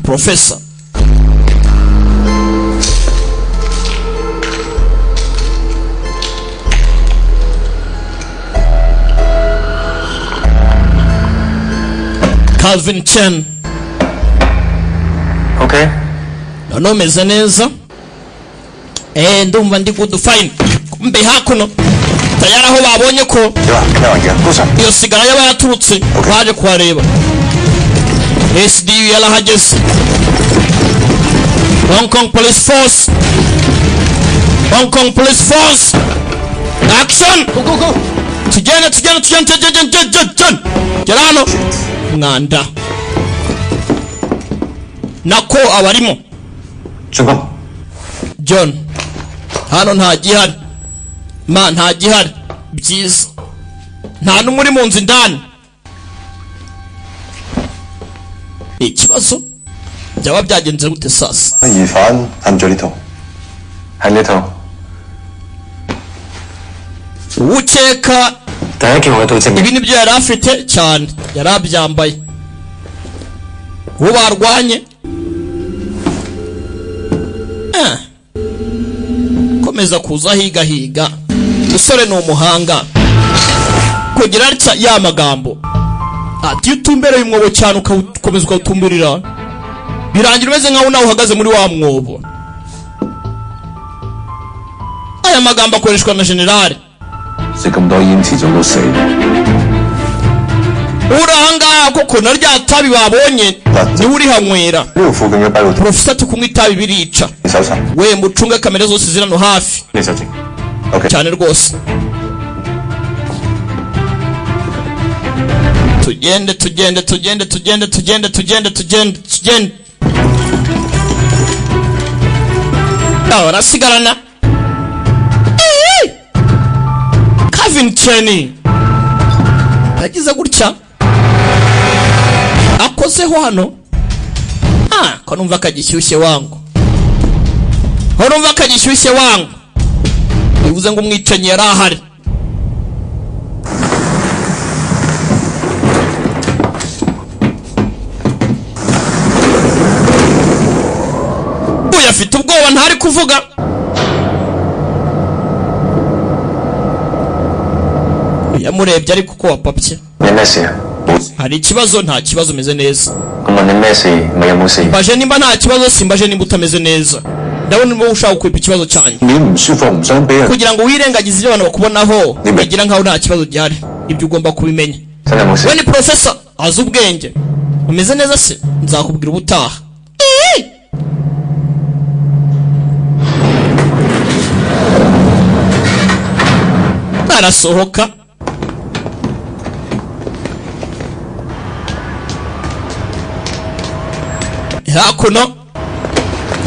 Professor. Calvin Chen. Okay. None meze neza. Ndumva ndi good fine. Kumbe hakuno tayari aho babonye ko iyo sigara yaba yaturutse baje kuhareba. SDU yarahageze. Hong Kong Police Force. Hong Kong Police Force. Action! Go. Tugende. Gerano. Mwanda. Nako abarimo. John. Hano nta gihari. Nta gihari. Byiza. Nta numuri mu nzu ndani. Ikibazo byaba byagenze gute sasa? Yifan Anjolito. Hanito. Ukeka ibi nibyo yari afite cyane. Yari abyambaye. Uwo barwanye. Komeza kuza higa. Usore ni umuhanga. Kugira atya ya magambo. Ati utumbere uyu mwobo cyane ukomeza ukawutumburira. Birangira umeze nkaho nawe uhagaze muri wa mwobo. Aya magambo akoreshwa na generale. Uranga koko narya tabi babonye ni uri hanywera. Professor tukumwe itabi birica. We mucunga kamera zose zirano hafi. Okay. Cyane rwose. Tugende. Arasigarana. Kevin Chen. Agize gutya. Akozeho hano. Ko numva kagishyushye wangu. Bivuze ngo umwicanyi yari ahari. Uyu afite ubwoba ntari kuvuga. Yamurebye ariko ko wapapye. Hari ikibazo? Nta kibazo, meze neza. Baje nimba nta kibazo, simbaje nimba utameze neza. Ndabona niba ushaka kwipa ikibazo cyane. Kugira ngo wirengagize ibyo abantu bakubonaho, bigira nkaho nta kibazo gihari. Ibyo ugomba kubimenya. We ni professor azi ubwenge. Umeze neza se? Nzakubwira ubutaha. Arasohoka. Hakuno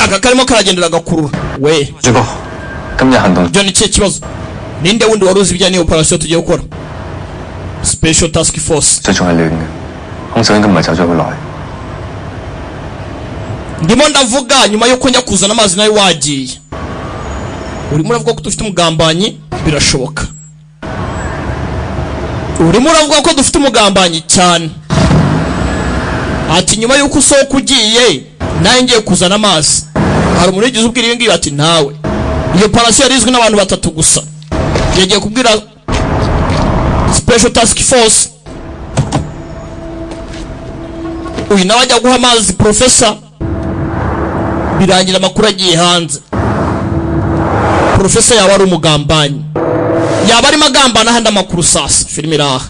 akakarimo karagendera gakurura. We John, iki kibazo? Ninde wundi waruzi ibya ni operation tugiye gukora? Special Task Force. Ndimo ndavuga nyuma yo njya kuzana amazi nayo wagiye. Urimo uravuga ko dufite umugambanyi? Birashoboka. Urimo uravuga ko dufite umugambanyi cyane. Ati nyuma yuko usohoka ugiye naye ngiye kuzana amazi. Hari umuntu ugize ubwira iyo ngiyo ati nawe. Iyo operation yarizwe n'abantu batatu gusa. Yagiye kubwira Special Task Force. Uyu nawe ajya guha amazi professor. Birangira amakuru agiye hanze. Professor yawe ari umugambanyi. yaba arimo agambana handi amakuru sasa filime iraha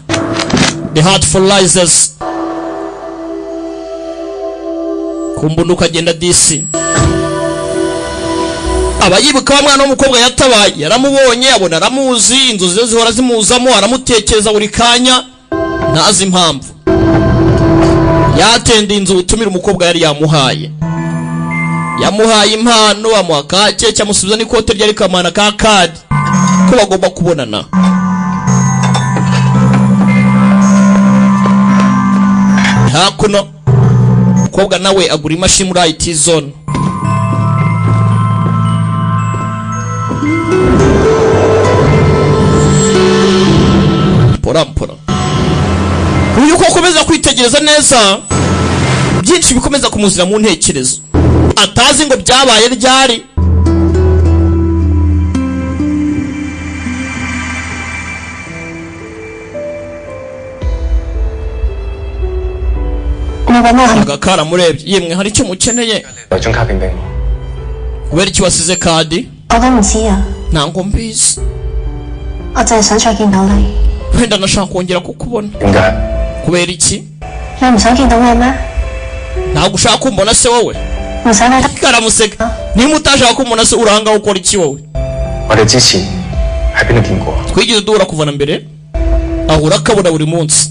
The Heartful Rises kumbunda ukagenda DC abayibuka wa mwana w'umukobwa yatabaye yaramubonye abona aramuzi inzozi ze zihora zimuzamo aramutekereza buri kanya ntazi impamvu yatende inzu utumira umukobwa yari yamuhaye impano amuha kake cyamusubiza n'ikote ryari kamana ka kadi ko bagomba kubonana hakuno umukobwa nawe agura imashini muri IT zone mpora uyu ko akomeza kwitegereza neza byinshi bikomeza kumuzira mu ntekerezo atazi ngo byabaye ryari agakara murebye yemwe hari icyo mukeneye kubera iki wasize kadi ntango mbizi wenda nashaka kongera kukubona kubera iki ntabwo ushaka kumbona se wowe karamuseka niba utashaka kumbona se uranga ukora iki wowe twigeze duhura kuva na mbere ahura akabona buri munsi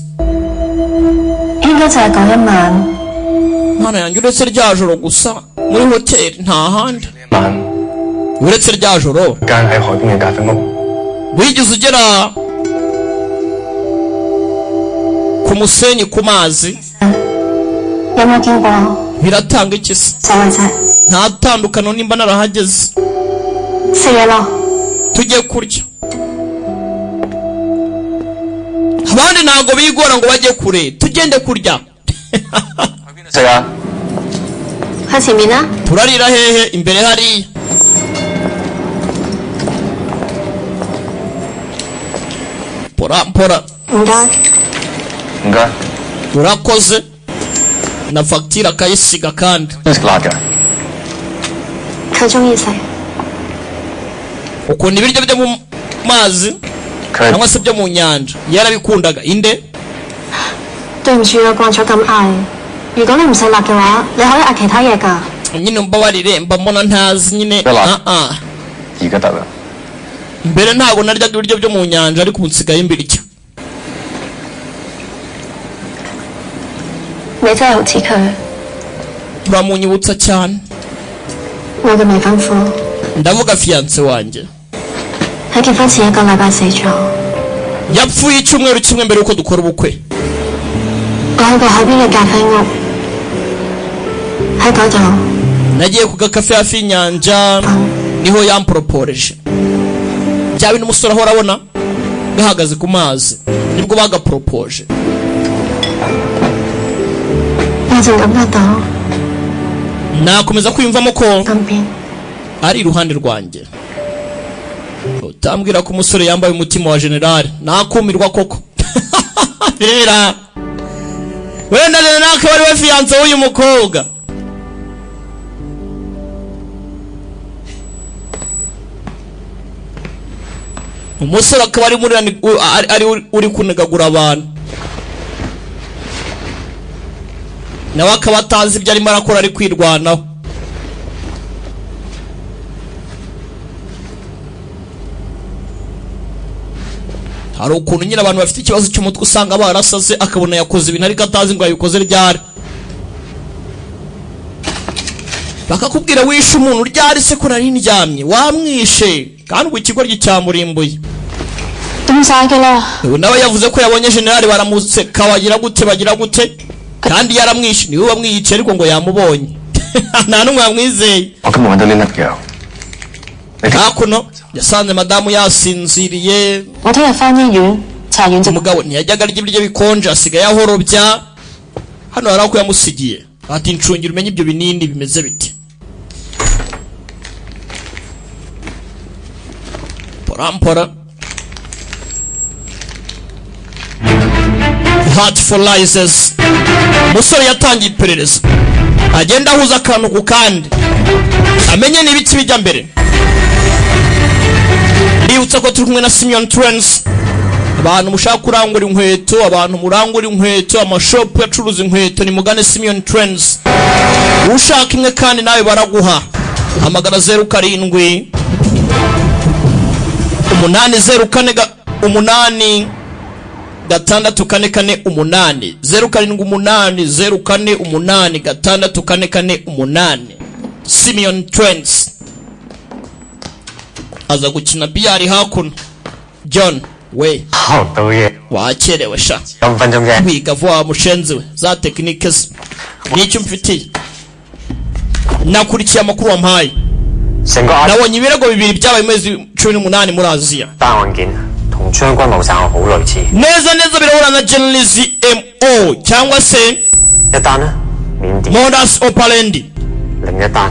mwana yanjye uretse rya joro gusa muri hoteli nta handi uretse rya joro wigeze ugera ku musenyi ku mazi biratanga iki se nta tandukano nimba narahageze tujye kurya abandi ntago bigora ngo bajye kure tugende kurya turarira hehe imbere hariya mpora urakoze na fagitire akayisiga kandi ukunda ibiryo byo mu mazi cyangwa se byo mu nyanja yarabikundaga inde nyine mbabarire mba mbona ntazi nyine mbere ntabwo naryaga ibiryo byo mu nyanja ariko ubu nsigaye mbirya turamunyibutsa cyane ndavuga fiyanse wanjye yapfuye icyumweru kimwe mbere yuko dukora ubukwe nagiye ku gakafe hafi y'inyanja niho yamporoporeje bya bintu umusore ahora abona gahagaze ku mazi nibwo bagaporopoje nakomeza kwiyumvamo ko ari iruhande rwanjye utambwira ko umusore yambaye umutima wa generale nakumirwa koko birera wenda nake wari we fiyanse w'uyu mukobwa umusore akaba ari uri kunegagura abantu nawe akaba atazi ibyo arimo arakora ari kwirwanaho hari ukuntu nyine abantu bafite ikibazo cy'umutwe usanga barasaze akabona yakoze ibintu ariko atazi ngo yabikoze ryari bakakubwira wishe umuntu ryari se ko nari ndyamye wamwishe kandi ubu ikigo cyamurimbuye nawe yavuze ko yabonye generali baramuseka bagira gute kandi yaramwishe niwe wamwiyice ariko ngo yamubonye nta n'umwe wamwizeye hakuno yasanze madamu yasinziriye umugabo ntiyajyaga arya ibiryo bikonje asigaye ahorobya hano hari ako yamusigiye ati ncungira umenye ibyo binini bimeze bite mpora Heartful Rises umusore yatangiye iperereza agenda ahuza akantu ku kandi amenye n'ibiki bijya mbere Ndibutsa ko turi kumwe na Simeon Trends. Abantu mushaka kurangura inkweto, abantu murangura inkweto, amashop yacuruza inkweto ni mugane Simeon Trends. Ushaka imwe kandi nawe baraguha. Hamagara 07 804 8 gatandatu kane kane umunani 078048 gatandatu kane kane umunani. Simeon Trends aza gukina biyari hakuno. John we wakerewe sha wiga vuba mushenzi we za tekinike n'icyo mfitiye nakurikiye amakuru wampaye nabonye ibirego bibiri byabaye mu mwezi 18 muri Aziya neza birahura na journalism MO cyangwa se modus operandi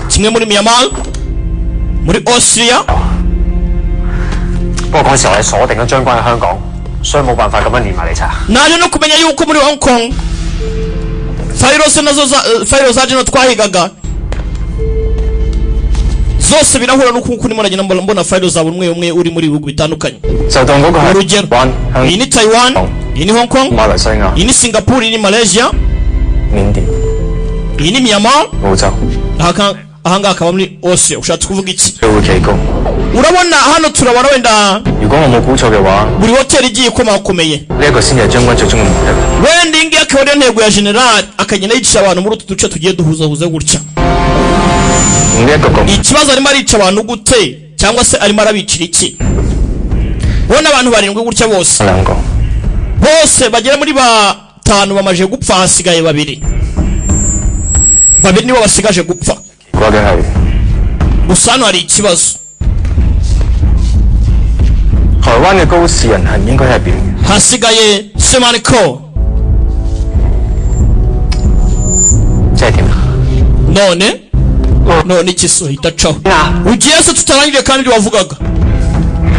kimwe muri Myanmar muri Austria naje no kumenya yuko muri Hong Kong fayiro zaje no twahigaga zose birahura n'ukuntu ndimo nagenda mbona fayiro za buri umwe uri muri bihugu bitandukanye urugero iyi ni Taiwan, iyi ni Hong Kong, iyi ni Singapore, iyi ni Malaysia, iyi ni Myanmar, ahanga akaba muri Austria. Ushatse kuvuga iki? Urabona hano turabara wenda buri hotel igiye komakomeye wenda ingi akaba ntego ya general akagenda yicisha abantu muri utu duce tugiye duhuza gutya. Ikibazo arimo arica abantu gute cyangwa se arimo arabicira iki? Bona abantu barindwi gutya bose bagera muri 5 bamaje gupfa, hasigaye babiri nibo basigaje gupfa. Gusa hano hari ikibazo. Hasigaye Semaniko. None ikiso hitacaho. Ugiye se tutarangire kandi wavugaga.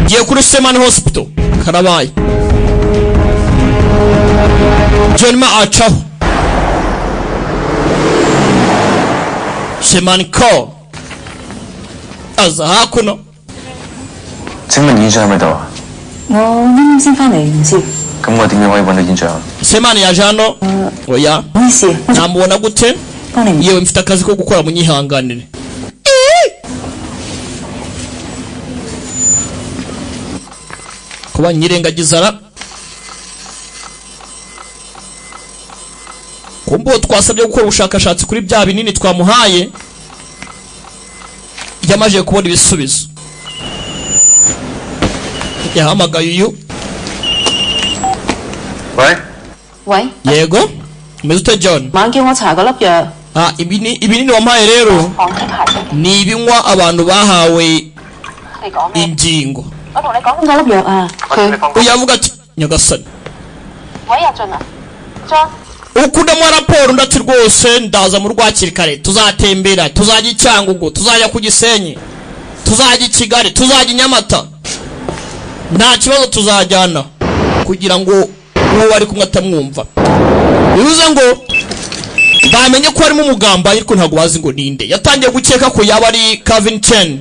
Ngiye kuri Semani Hospital. Karabaye. John Ma acaho. Semaniko. Aza hakuno. 請問院長喺咪度啊？我啱啱先返嚟，唔知。咁我點樣可以揾到院長啊？ Semani yaje hano. Oya. Namubona gute? Yewe mfite akazi ko gukora munyihanganire. Kuba nyirengagizara. Kumbo twasabye gukora ubushakashatsi kuri bya binini twamuhaye. Yamaje kubona ibisubizo. Yahamagaye uyu.喂 Yego Mr. John 晚叫我搽嗰粒藥 ibinini wampaye rero ni ibinywa abantu bahawe ingingo. 我同你講嗰粒藥啊，佢 uyavuga ati nyagasani 喂阿俊啊 John ukundamo raporo ndati rwose ndaza mu rwakiri kare tuzatembera tuzajya Cyangugu tuzajya ku Gisenyi tuzajya Kigali tuzajya Nyamata nta kibazo tuzajyana kugira ngo uwo bari kumwe atamwumva. Bivuze ngo bamenye ko harimo umugamba ariko ntago bazi ngo ninde. Yatangiye gukeka ko yaba ari Calvin Chen.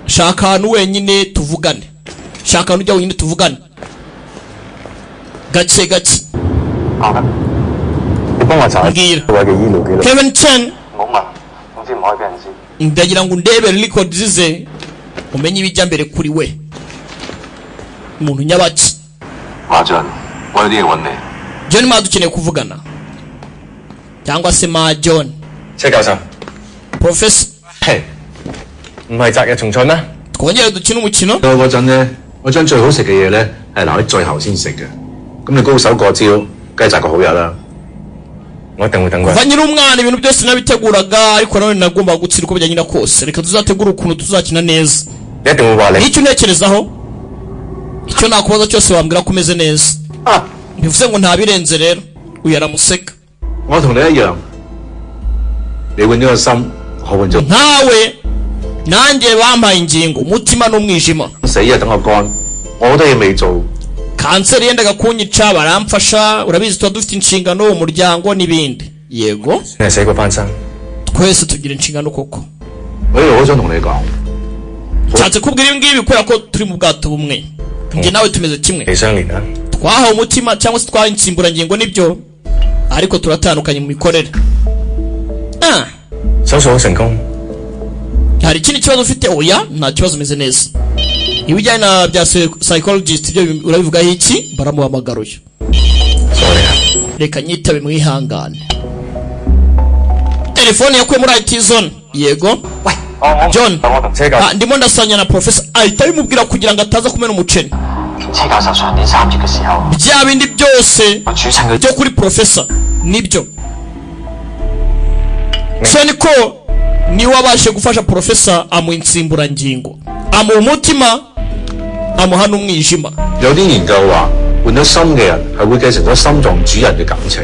Shaka hano wenyine tuvugane. Shaka hano ujya wenyine tuvugane. Gake Calvin Chen ndagira ngo ndebe record zize umenye ibijya mbere kuri we. Umuntu nyabaki John Ma dukeneye kuvugana cyangwa se Ma John 車教授 Professor 唔係擇日重賽咩？ twongere dukina umukino 到嗰陣咧，我將最好食嘅嘢咧係留喺最後先食嘅。咁你高手過招，梗係擇個好日啦。我一定會等佢。 kuva nyiri umwana ibintu byose nabiteguraga ariko none nagomba gutsira uko byagenda kose. Reka tuzategura ukuntu tuzakina neza. 你一定會話你 icyo ntekerezaho icyo nakubaza cyose wambwira ko umeze neza. Bivuze ngo ntabirenze rero uyu aramuseka. 我同你一樣，你換咗個心，我換咗 ntawe nanjye bampaye ingingo umutima n'umwijima 死啊！等我乾，我好多嘢未做。 kanseri yendaga kunyica baramfasha urabizi tuba dufite inshingano umuryango n'ibindi. Yego 你係死過翻生。 twese tugira inshingano koko. 我一路好想同你講， nshatse kubwira ibi ngibi kubera ko turi mu bwato bumwe njye nawe tumeze kimwe twahawe umutima cyangwa se twahawe insimburangingo nibyo ariko turatandukanye mu mikorere hari ikindi kibazo ufite oya nta kibazo umeze neza ibijyanye na bya psychologist ibyo urabivugaho iki baramuhamagaruye reka nyitabe mwihangane telefone yakuye muri IT zone yego John ndimo ndasanya na professor ahita bimubwira kugira ngo ataza kumena umuceri bya bindi byose byo kuri professor nibyo so niko ni wabashe gufasha professor amuinsimburangingo amu umutima amuha n'umwijima 有啲研究話換咗心嘅人係會繼承咗心臟主人嘅感情。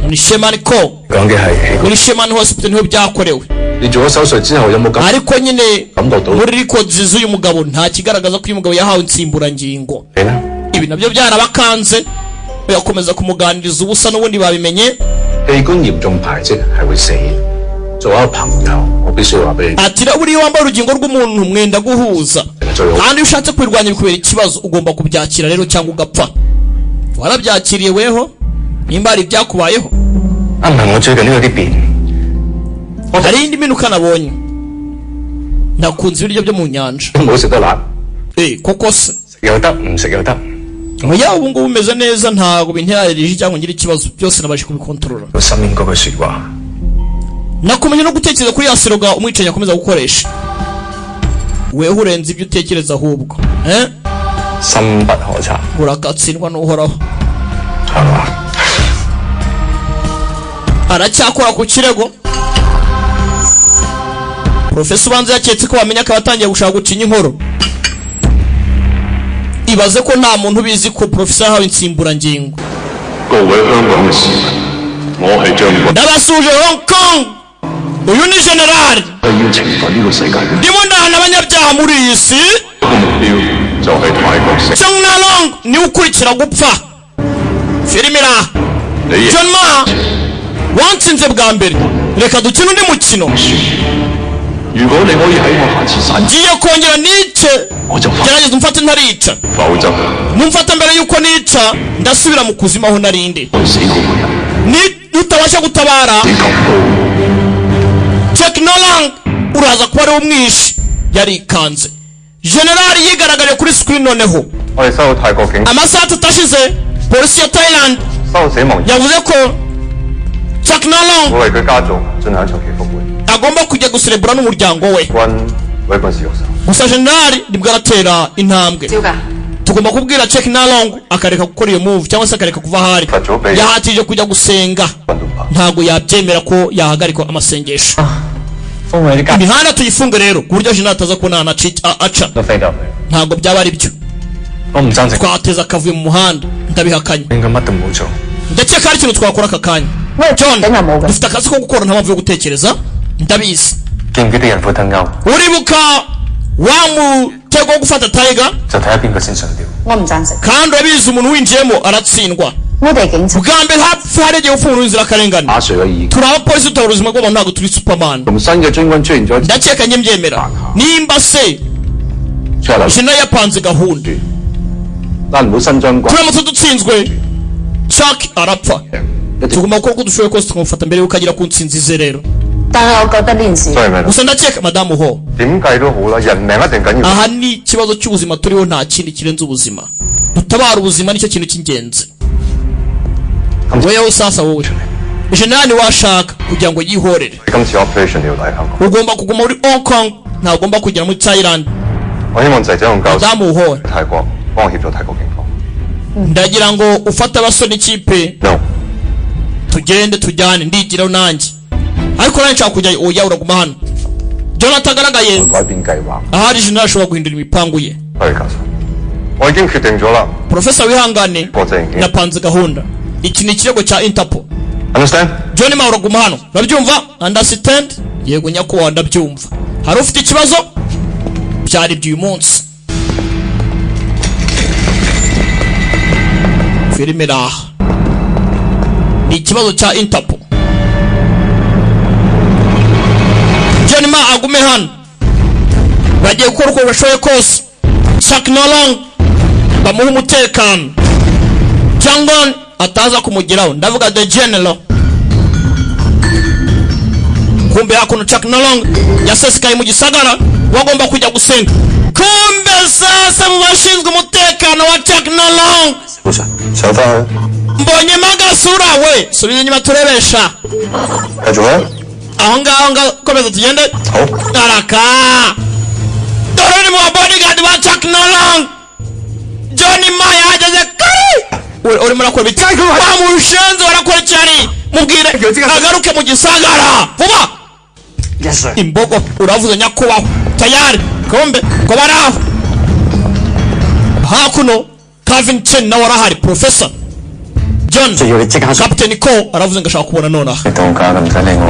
ni Shemani ko 講嘅係 muri Shemani hospital niho byakorewe 你做咗手術之後有冇感 ariko nyine muri records z'uyu mugabo nta kigaragaza ko uyu mugabo yahawe insimburangingo ibi nabyo byarabakanze bakomeza kumuganiriza ubusa n'ubundi babimenye 器官嚴重排斥係會死。做一個朋友，我必須要話俾你。 ati buriya wambaye urugingo rw'umuntu mwenda guhuza kandi iyo ushatse kwirwanya bikubera ikibazo ugomba kubyakira rero cyangwa ugapfa warabyakiriye weho nimba hari ibyakubayeho 唔係我最近都有啲變。 hari indi minuka nabonye nakunze ibiryo byo mu nyanja 唔好食得辣。 koko se 又得唔食又得。 oya ubu ngubu umeze neza ntabwo binterareje cyangwa ngira ikibazo byose nabashe kubikontorora 我身邊嗰句説話。 nakomeje no gutekereza kuri yasiroga umwicanyi akomeza gukoresha weho urenze ibyo utekereza ahubwo深不可測 uragatsindwa n'uhoraho 係嘛 aracyakora ku kirego profesa ubanza yaketse ko bamenya ko abatangiye gushaka gucinya inkoro ibaze ko nta muntu ubizi ko profesa yahawe insimburangingo 各位香港嘅市民，我係將軍， ndabasuje Hong Kong uyu ni generali 係要懲罰呢個世界嘅。 ndimo ndahana abanyabyaha muri iyi si 個目標就係泰國城。 John Nalong niwe ukurikira gupfa filimira John Ma wansinze bwa mbere reka dukine undi mukino 如果你可以喺我下次散， ngiye kongera nice 我就發， gerageza umfate ntarica 否則 numfata mbere yuko nica ndasubira mu kuzimu aho narindi 會死嗰個人。 ni utabasha gutabara 你咁高， Jack Nolang uraza kuba ari umwishi yarikanze generali yigaragariye kuri screen noneho 我哋收到泰國警 amasaha atashize polisi ya Thailand 收到死亡， yavuze ko Jack Nolang 會為佢家族進行一場祈福會。 agomba kujya guserebura n'umuryango we 軍為軍事用手。 gusa generali nibwo aratera intambwe tugomba kubwira Jack Nolang akareka gukora iyo move cyangwa se akareka kuva ahari yahatije kujya gusenga ntabwo yabyemera ko yahagarikwa amasengesho imihanda tuyifunge rero ku buryo generali ataza kubona aca ntabwo byaba ari byo twateza akavuye mu muhanda ndabihakanye ndakeka hari ikintu twakora aka kanya John dufite akazi ko gukora nta mpamvu yo gutekereza ndabizi uribuka wa mutego wo gufata Tiger 就睇下邊個先上吊。 我唔贊成。 kandi urabizi umuntu winjiyemo aratsindwa 我哋警察。 bwa mbere hapfa hari igihe ufungura inzirakarengane 打碎嘅意見。 turi abapolisi tutabura ubuzima bw'abantu ntabwo turi superman 同新嘅將軍出現咗， ndakeka njye mbyemera nimba se 出嚟 jina yapanze gahunda 但唔好新將軍。 turamutse dutsinzwe Chuck arapfa tugomba gukora uko dushoboye kose tukamufata mbere yuko agera ku ntsinzi ze rero 但係我覺得呢件事， gusa ndakeka madamu ho 點計都好啦，人命一定緊要。 aha ni ikibazo cy'ubuzima turiho nta kindi kirenze ubuzima dutabara ubuzima nicyo kintu cy'ingenzi wewe sasa wowe generali washaka kugira ngo yihorere 今次 operation 要嚟香港， ugomba kuguma muri Hong Kong ntagomba kugera muri Thailand 我希望仔仔同教授 madamu ho 泰國幫我協助泰國警方。 ndagira ngo ufate abasore ikipe No， tugende tujyane ndigiraho nanjye ariko nanjye nshaka kujya oya uraguma hano John atagaragaye 改變計劃。 ahari generali ashobora guhindura imipangu ye 多謝教授，我已經決定咗啦。 Profesa wihangane 國際刑警 napanze gahunda iki ni ikirego cya Interpol，understand？ John Ma uraguma hano urabyumva understand yego nyakubahwa ndabyumva hari ufite ikibazo byari by'uyu munsi filime raha ni ikibazo cya Interpol John Ma agume hano bagiye gukora uko bashoboye kose Chuck Nolong bamuha umutekano Changon ataza kumugiraho ndavuga the general. Kumbe hakuno Chuck Nolong yasesekaye mu gisagara wagomba kujya gusenga. Kumbe sasa mu bashinzwe umutekano wa Chuck Nolong mbonye magasura we subiza inyuma turebesha aho ngaho komeza tugende araka dore ni mu bodyguard wa Chuck Nolong Johnny Maya ageze kare uri murakora bitanga wa mushenzo warakora cyane mubwire agaruke mu gisagara vuba. Yes sir. Imbogo uravuze nyakubaho tayari kombe ko baraho hakuno Calvin Chen na warahari Professor John Captain Ko aravuze ngashaka kubona nona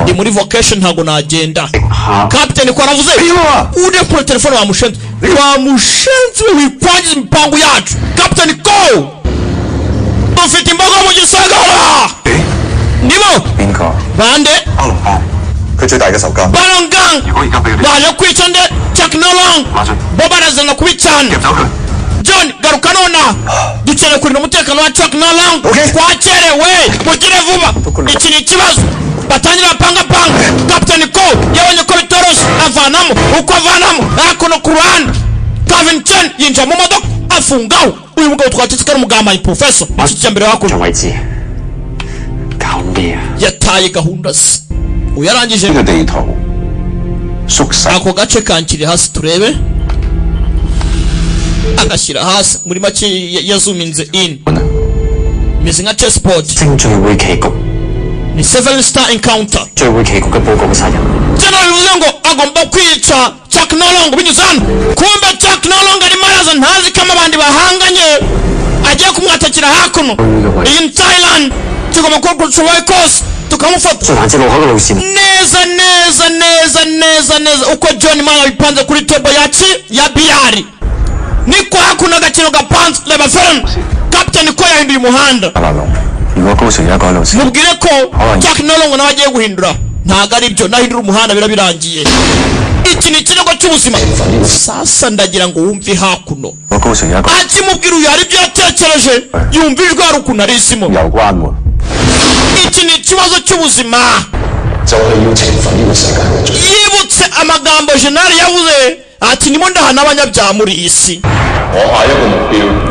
ndi muri vacation ntago nagenda. Captain Ko aravuze ude kuri telefone wa mushenzi wikwangiza imipango yacu. Captain Ko ufite imbogo mu gisagara nibo bande Balongang baje kwica nde Chuck Nolong bobarazana kubicana John garuka nona ducere kuri umutekano wa Chuck Nolong twakerewe mugire vuba iki ni ikibazo batangira panga Captain Ko yabonye ko bitoroshe avanamo uko avanamo hakuno ku ruhande Calvin Chen yinja mu modoka afungaho uyu mugabo twatitse umugamba Professor iki cyambere hakuno yataye gahunda se uyarangije ako gace kankiri hasi turebe agashyira hasi muri make yazuminze in meze nka chessboard ni 7-star encounter general bivuze ngo agomba kwica Chuck Nolong binyuze hano. Kumbe Chuck Nolong ari maraza ntazi kama abandi bahanganye agiye kumwatakira hakuno in Thailand tugomba kumushoboye kose tukamufata neza uko John Maya bipanze kuri table ya biari niko hakuna gakino gapanze leba film. Captain Ko yahinduye umuhanda mubwire ko Chuck Nolong nawe agiye guhindura ntago ari byo nahindura umuhanda birabirangiye. Iki ni ikirego cy'ubuzima sasa ndagira ngo wumve hakuno akimubwira uyu hari ibyo yatekereje yumvijwe hari ukuntu ari isimo. Iki ni ikibazo cy'ubuzima yibutse amagambo General yavuze ati nimo ndahana abanyabyaha muri isi.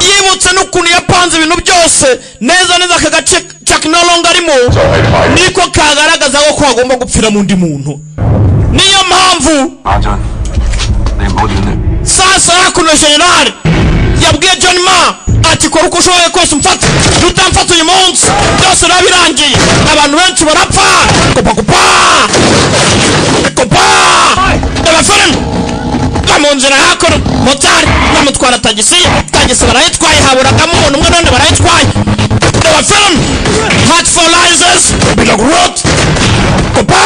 Yibutse n'ukuntu yapanze ibintu byose neza aka gace Chuck Nolong arimo niko kagaragaza ko agomba gupfira mu ndi muntu. Niyo mpamvu sasa hakuno General yabwiye John Ma ati kora uko ushoboye kose umfata tutamfata uyu munsi byose nabirangiye abantu benshi barapfa kopa abafana bamunzira hakuno motari bamutwara tagisi barayitwaye haburagamo umuntu umwe none barayitwaye abafana heart for license bila growth kopa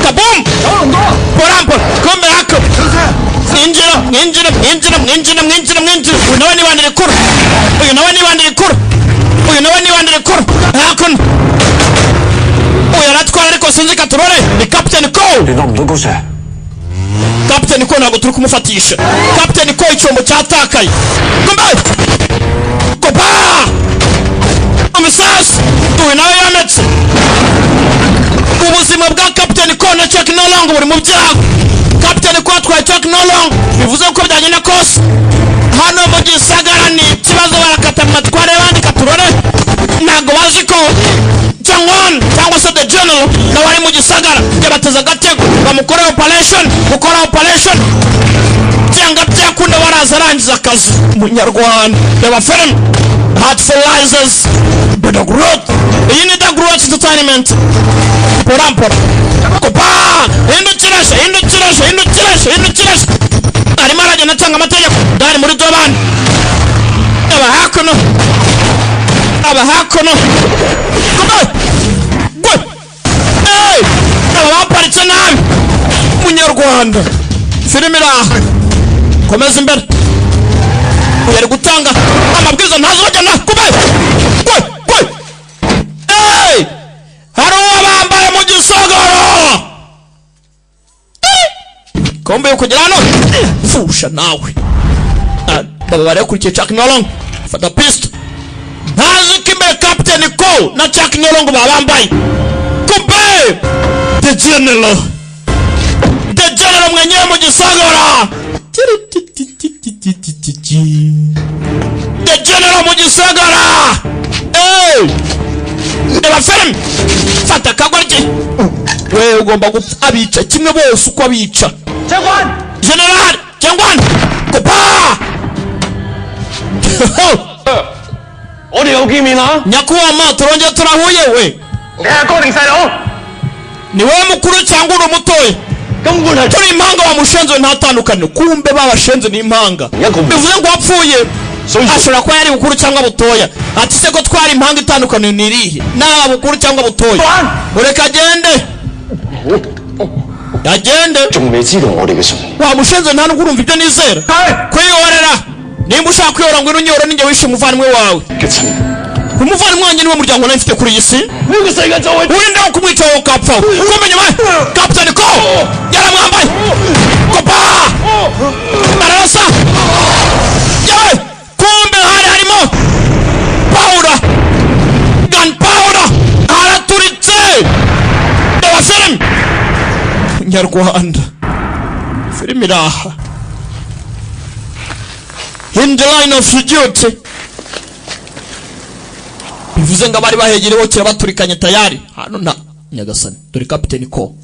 kabum porampo kombe hako Ninjira uyu nawe ni bandire kuru hakun uyu aratwara ariko sinzi katurore ni Captain Ko. Captain Ko ntabwo turi kumufatisha. Captain Ko icyombo cyatakaye kopa umusas uyu nawe yametse. Ubuzima bwa Captain Ko na Chuck Nolong buri mu byago. Captain Ko atwaye Chuck Nolong bivuze ko byagenda kose hano mu gisagara ni ikibazo barakata amatware bandi katurore ntago bazi ko Changon cyangwa se the general na wari mu gisagara yabateza gatego bamukora operation cyangwa byakunda baraza arangiza akazi munyarwanda yaba film heart for license better growth iyi ni the growth entertainment porampora kopa indukirasha arimo aragenda atanga amategeko ndari muri dobani abahakono abaparitse nabi munyarwanda filime iraha komeza imbere yari gutanga amabwiriza ntazojyana hari uwo bambaye mu gisagara bombe yo kugera hano fusha nawe baba barekurikiye Chuck Nolong fata pistol ntazi kimbere Captain Ko na Chuck Nolong babambaye kumbe the general mwenyewe mu gisagara the general mu gisagara ndeba film fata kagorje we ugomba abica kimwe bose uko abica general Kyangwan kupa我哋有見面啦 nyakuwa ma turongeye turahuye we 你係哥定細佬 ni wewe mukuru cyangwa uri umutoya turi impanga wa mushenzo ntatandukanye kumbe babashenze ni impanga bivuze ngo wapfuye ashobora kuba yari bukuru cyangwa butoya ati se ko twari impanga itandukanye nirihe naba bukuru cyangwa butoya ureka agende agende 仲未知道我哋嘅信 wa mushenzo nta nubwo urumva ibyo nizera kwiyorera nimba ushaka kwiyora ngo irunyora ninjye wishe umuvandimwe wawe umuvandimwe wanjye niwe muryango nawe mfite kuri iyi si urinde wo kumwica wowe ukapfa kumenya Captain Ko yaramwambaye kopa ararasa yewe kumbe harimo powder gunpowder araturitse ewa film nyarwanda film iraha in the line of duty bivuze ngo abari bahegereho kira baturikanye tayari hano na nyagasani dore Captain Ko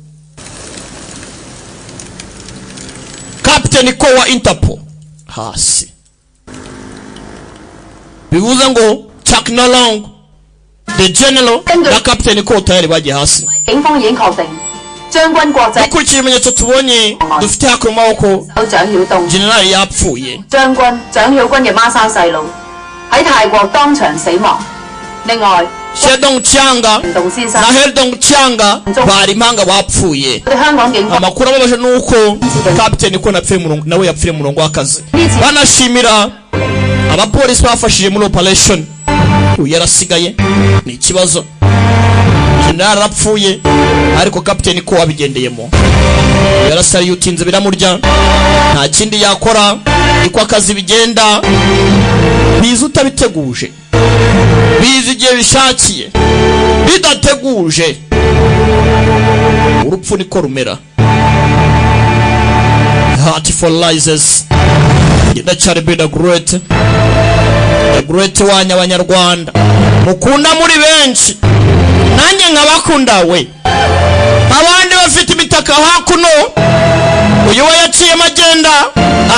wa Interpol hasi bivuze ngo Chuck Nolong the general na Captain Ko tayari bagiye hasi 警方已經確定將軍國際 ukurikiye ibimenyetso tubonye dufite hakuru maboko general yapfuye 將軍蔣曉軍嘅孖生細路喺泰國當場死亡。另外 Shedong Changa na Heldong Changa bari impanga bapfuye amakuru ababaje nuko Captain Ko nawe yapfire murongo w'akazi banashimira abapolisi bafashije muri operation yarasigaye ni ikibazo general arapfuye ariko Captain Ko wabigendeyemo yarasari yutinze biramurya nta kindi yakora iko akazi bigenda biza utabiteguje biza igihe bishakiye bidateguje urupfu niko rumera Heart for Lies genda cyari bida great wanya abanyarwanda mukunda muri benshi nanjye nkabakunda we abandi bafite imitaka hakuno uyu we yaciye magenda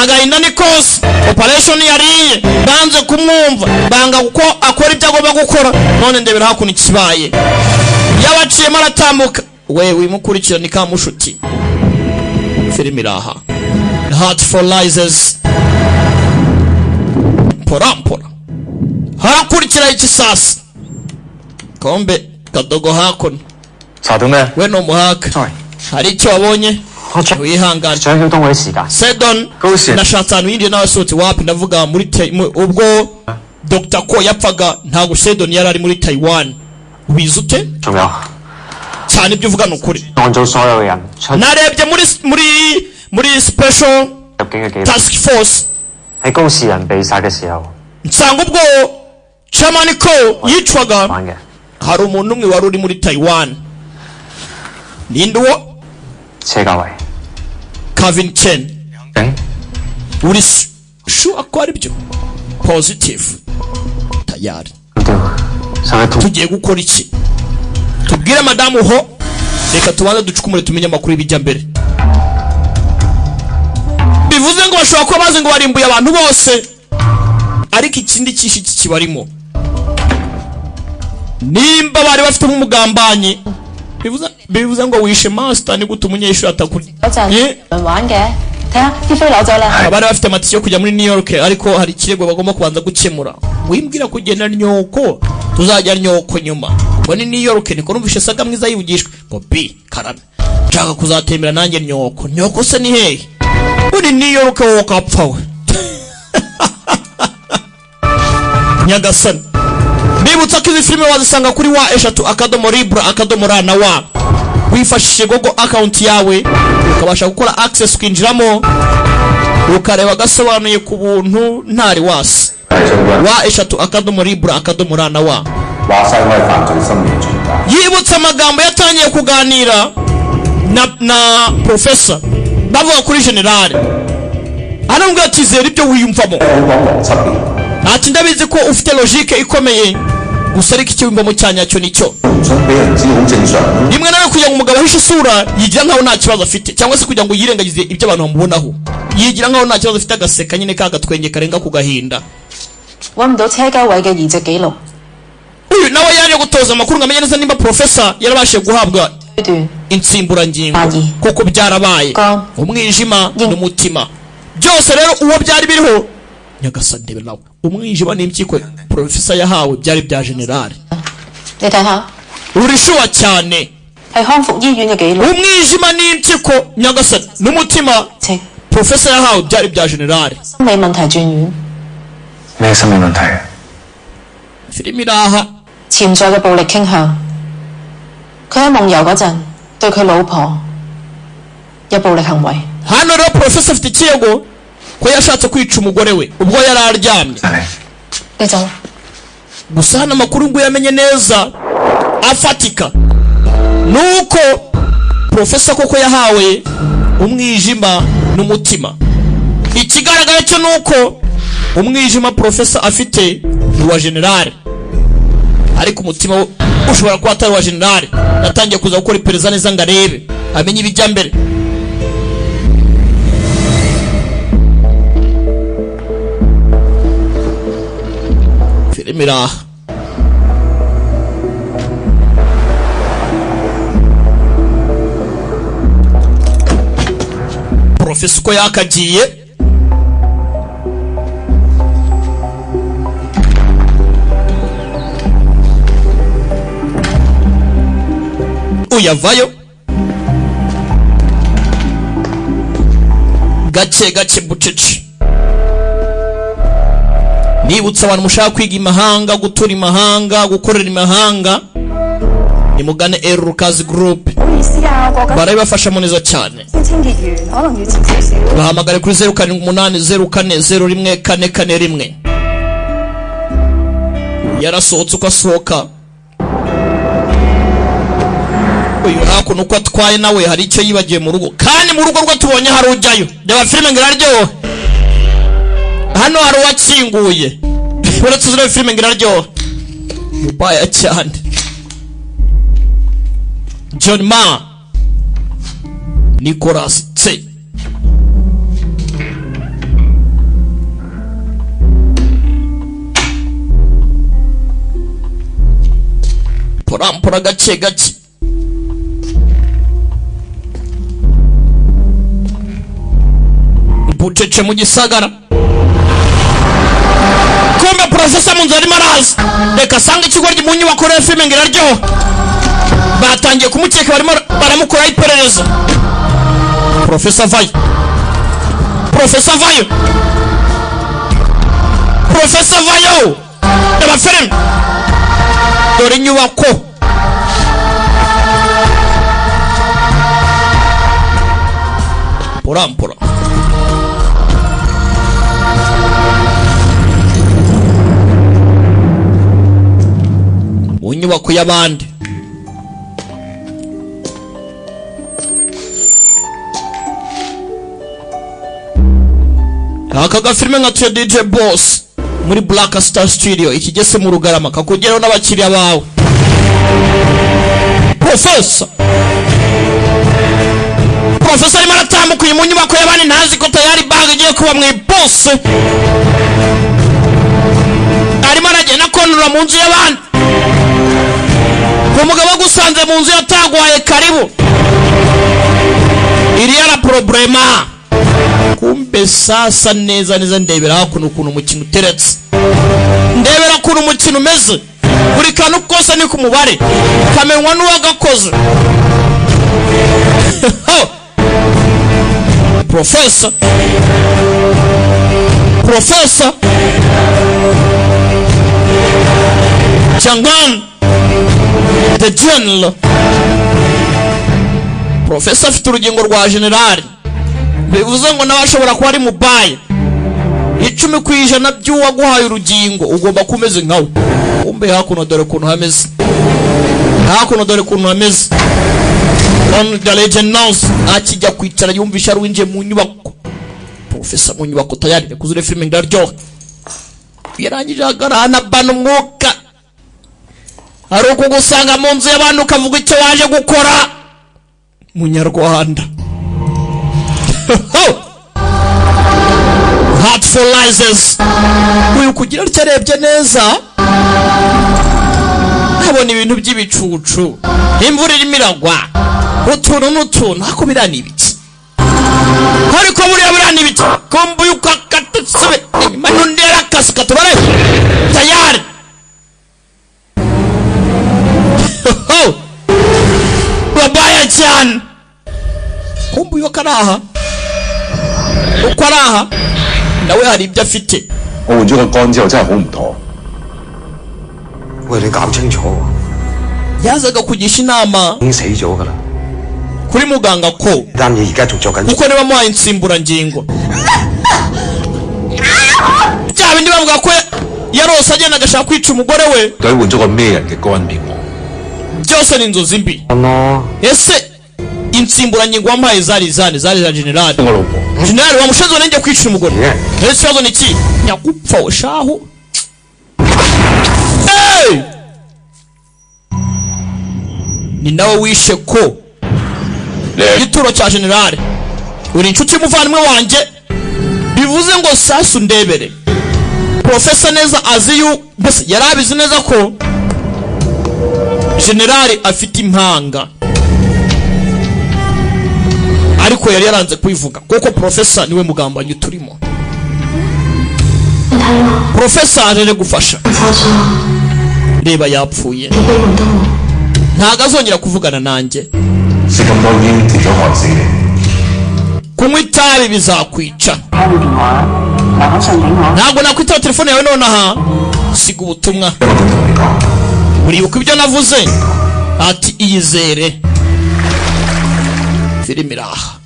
agahinda ni kose operation yariye banze kumwumva banga uko akora ibyo agomba gukora none ndebera hakuno ikibaye yabaciye maratambuka we wimukurikira ni kamushuti film iraha Heart for Lies porampora harakurikira iki sasa kombe kadogo hakuno we no muhaka hari icyo wabonye wihangana Sedon na Shatanu yindi n'abasohotse wapi ndavuga muri ubwo Dr. Ko yapfaga ntago Sedon yari ari muri Taiwan ubizute cyane ibyo uvuga nukuri narebye muri special task force nsanga ubwo Chairman Ko yicwaga hari umuntu umwe wari uri muri Taiwan ninde wo Kevin Chen uri sure ko ari byo positive tayari tugiye gukora iki tubwire madamu ho reka tubanze ducukumure tumenye amakuru y'ibijya mbere bivuze ngo bashobora kuba bazi ngo barimbuye abantu bose ariko ikindi kishi kibarimo nimba bari bafite umugambanyi bivuze ngo wishe master ni gute umunyeshuri atakuri abari bafite amatike yo kujya muri New York ariko hari ikirego bagomba kubanza gukemura wimbwira kugenda nyoko tuzajya nyoko nyuma ngo ni New York niko numvishe saga mwiza yivugishwe ngo bi karame nshaka kuzatembera nanjye nyoko se ni hehe uri New York wokapfawe nyagasani bibutsa ko izi filime wazisanga kuri wa eshatu akadomo libra akadomo ra na wa wifashishije Google account yawe ukabasha gukora access kwinjiramo ukareba gasobanuye ku buntu ntari wasi wa eshatu akadomo libra akadomo rana wa yibutsa amagambo yatangiye kuganira na professor bavuga kuri general anambwira ati zera ibyo wiyumvamo ati ndabizi ko ufite logique ikomeye gusa ariko icyo wiyumvamo cyanyacyo nicyo rimwe nawe kugira ngo umugabo ahishe isura yigira nkaho nta kibazo afite cyangwa se kugira ngo yirengagize ibyo abantu bamubonaho yigira nkaho nta kibazo afite agaseka nyine kagatwenge karenga ku gahinda 揾唔到車交位嘅移植記錄。 uyu nawe yaje gutoza amakuru ngo amenye neza nimba professor yarabashije guhabwa insimburangingo kuko byarabaye umwijima n'umutima byose rero uwo byari biriho Nyagasani ndebe nawe umwijima n'impyiko professor yahawe byari bya general 你睇下 urishuwa cyane 係康復醫院嘅記錄。 umwijima n'impyiko Nyagasani n'umutima professor yahawe byari bya general 心理問題轉院。 咩心理問題？ filime iraha 潛在嘅暴力傾向。佢喺夢遊嗰陣對佢老婆有暴力行為。 hano rero professor afite ikirego ko yashatse kwica umugore we ubwo yari aryamye. 你走。 gusa hano amakuru ngo yamenye neza afatika nuko professor koko yahawe umwijima n'umutima. Ikigaragara cyo nuko umwijima professor afite wa general ariko umutima ushobora kuba atari wa general. Natangiye kuza gukora iperereza neza ngo arebe amenye ibijya mbere. Filime iraha professor ko yakagiye uyavayo gake gake bucece. Nibutsa abantu mushaka kwiga imahanga, gutura imahanga, gukorera imahanga, nimugane Erukazi Group barabafasha neza cyane. Bahamagare kuri 0780401441 yarasohotse ukasohoka. Uyu hakuno uko atwaye nawe hari icyo yibagiye mu rugo, kandi mu rugo rwo tubonye hari ujyayo. Deba filime ngiraryo hano hari uwakinguye uretse zino filime ngiraryo mubaya cyane. John Ma Nicholas C porampora gake gake. Bucece mu gisagara kumbe professor mu nzari marazi reka sanga ikigoryi mu nyubako ya filime ngiraryo batangiye kumukeka barimo baramukora iperereza. Professor Vayo aba filime dore inyubako porampora mu nyubako y'abandi. Aka gafilime nka tuya DJ Boss muri Black Star Studio ikigese mu Rugarama kakugeraho n'abakiriya bawe. Professor arimo aratambuka mu nyubako y'abandi ntazi ko tayari bag igiye kuba mu boss. Arimo aragenda konura mu nzu y'abandi. Umugabo gusanze mu nzu yatagwaye karibu. Iriya la problema. Kumbe sasa neza ndebera hakuno ukuntu umukino uteretse. Ndebera kuno umukino umeze. Buri kantu kose ni ku mubare. Kamenywa n'uwagakoze. Professor Changan the General Professor afite urugingo rwa general, bivuze ngo nabashobora kuba ari mubaye 10% by'uwaguhaye urugingo ugomba kumeze nkawe. Umbe hakuno dore kuntu hameze, hakuno dore kuntu hameze. On the legend knows akijya kwicara yumvisha arwinje mu nyubako. Professor mu nyubako tayari kuzure filming daryo yarangije agarana bana umwuka, ari ukugusanga mu nzu y'abantu ukavuga icyo waje gukora munyarwanda. Heart for lies. Uyu kugira cyarebye neza abona ibintu by'ibicucu, imvura irimo iragwa, utuntu n'utuntu ako birani ibiki, ariko buriya birani ibiki kombuye ukakatsebe manundera kasika tubare tayari. Babaya cyane kombuye karaha uko araha nawe hari ibyo afite. 我換咗個肝之後真係好唔妥。喂，你搞清楚， yazaga kugisha inama 已經死咗㗎啦。 kuri muganga ko 單嘢而家仲做緊。 kuko niba muhaye insimburangingo bya bindi bavuga ko yarose agenda agashaka kwica umugore we. 究竟換咗個咩人嘅肝俾我？ byose ni inzozi mbi. Ese insimburangingo wampaye zari za general. General wamushazo nenge kwica umugore. Ese cyazo ni ki? Nyakupfa oshaho. Hey! Ni nawe wishe ko igituro cya general. Uri inshuti y'umuvandimwe wanjye, bivuze ngo sasu ndebere. Professor neza aziyu bese yarabizi neza ko general afite impanga, ariko yari yaranze kwivuga kuko Professor niwe mugambanyi turimo. Professor arere gufasha, reba yapfuye, ntago azongera kuvugana nanjye. Kunywa itabi bizakwica. Ntago nakwitaba telefone yawe nonaha, siga ubutumwa. Uribuka ibyo navuze ati iyizere filimi iraha.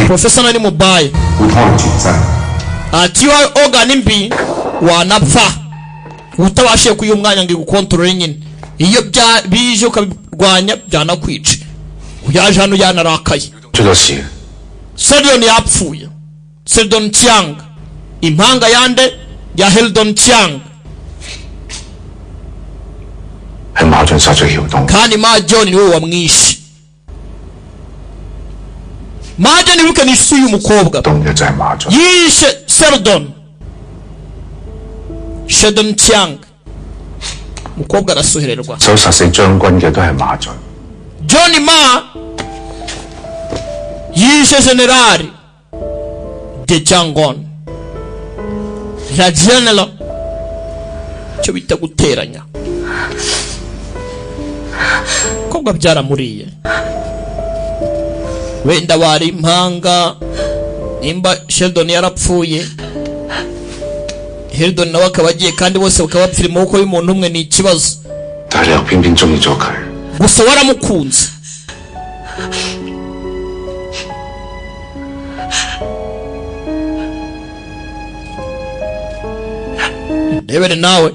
Professor nari mubaye ati wa organ mbi wanapfa utabashiye kuyu mwanya ngo gukontrole nyine, iyo bije ukabirwanya byanakwica. Uyaje hano yanarakaye. Seldon yapfuye, Seldon Chiang, impanga yande ya Heldon Chiang. Kandi Ma John niwe wamwishe. Ma John wibuke ni suyu umukobwa yishe Seldon. Sheldon Chiang umukobwa arasohererwa. John Ma yishe general de Changon la general cyo bita guteranya. Kobwa byaramuriye, wenda bari impanga. Nimba Sheldon yarapfuye, Heldon nawe akaba agiye, kandi bose bakaba bapfira mu maboko y'umuntu umwe, ni ikibazo. Gusa waramukunze. Ndebere nawe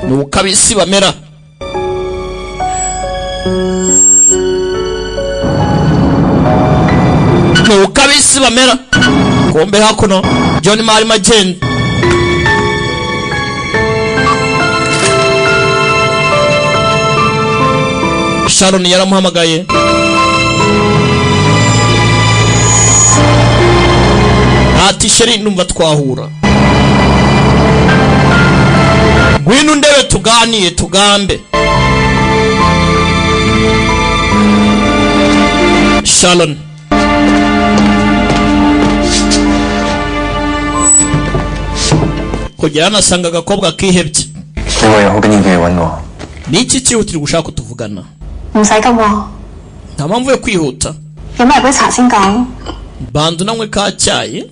ni ukabisi bamera. Ni ukabisi bamera. Kombe hakuno John Mari Magend. Sharon yaramuhamagaye. Ati sheri numva twahura. Gwinu ndebe tuganiye tugambe. Sharon kugera nasanga agakobwa kihebye. Niki cyihutira gushaka kutuvugana? 唔使急喎， nta mpamvu yo kwihuta. 有咩杯茶先講？ Bandu namwe ka cyayi,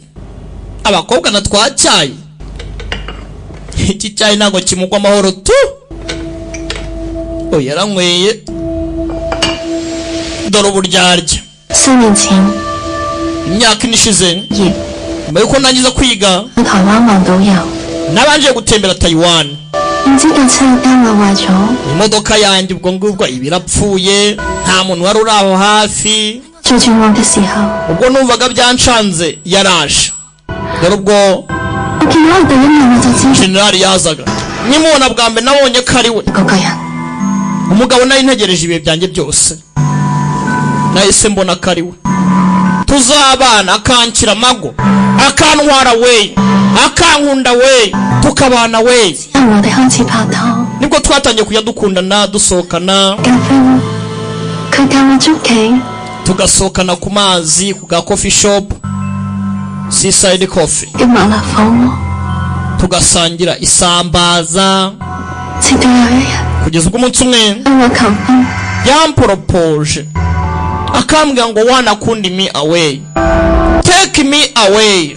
abakobwa na twa cyayi. Iki cyayi ntago kimugwa amahoro tu. Yaranyweye dore uburyarya 4年前 imyaka inishize nyuma yuko nangiza kwiga 去台灣望導遊， nabanje gutembera Taiwan 唔知架車因為壞咗， imodoka yanjye ubwo ngubwo ibirapfuye nta muntu wari uri aho hafi 最絕望嘅時候， ubwo numvaga byanshanze yaraje dore ubwo 我見到佢第一眼我就知 generali yazaga nkimubona bwa mbere nabonye ko ari we 嗰個人。 umugabo nari ntegereje ibihe byanjye byose nahise mbona ko ari we tuzabana akankira amago akantwara we akankunda we tukabana we 之後我哋開始拍拖， nibwo twatangiye kujya dukundana dusohokana 咖啡屋，佢教我捉棋， tugasohokana ku mazi ku ga coffee shop seaside coffee 叫麻辣火鍋， tugasangira isambaza 直到有一日 kugeza ubwo umunsi umwe 向我求婚， yamporopoje akambwira ngo wanakunda me away take me away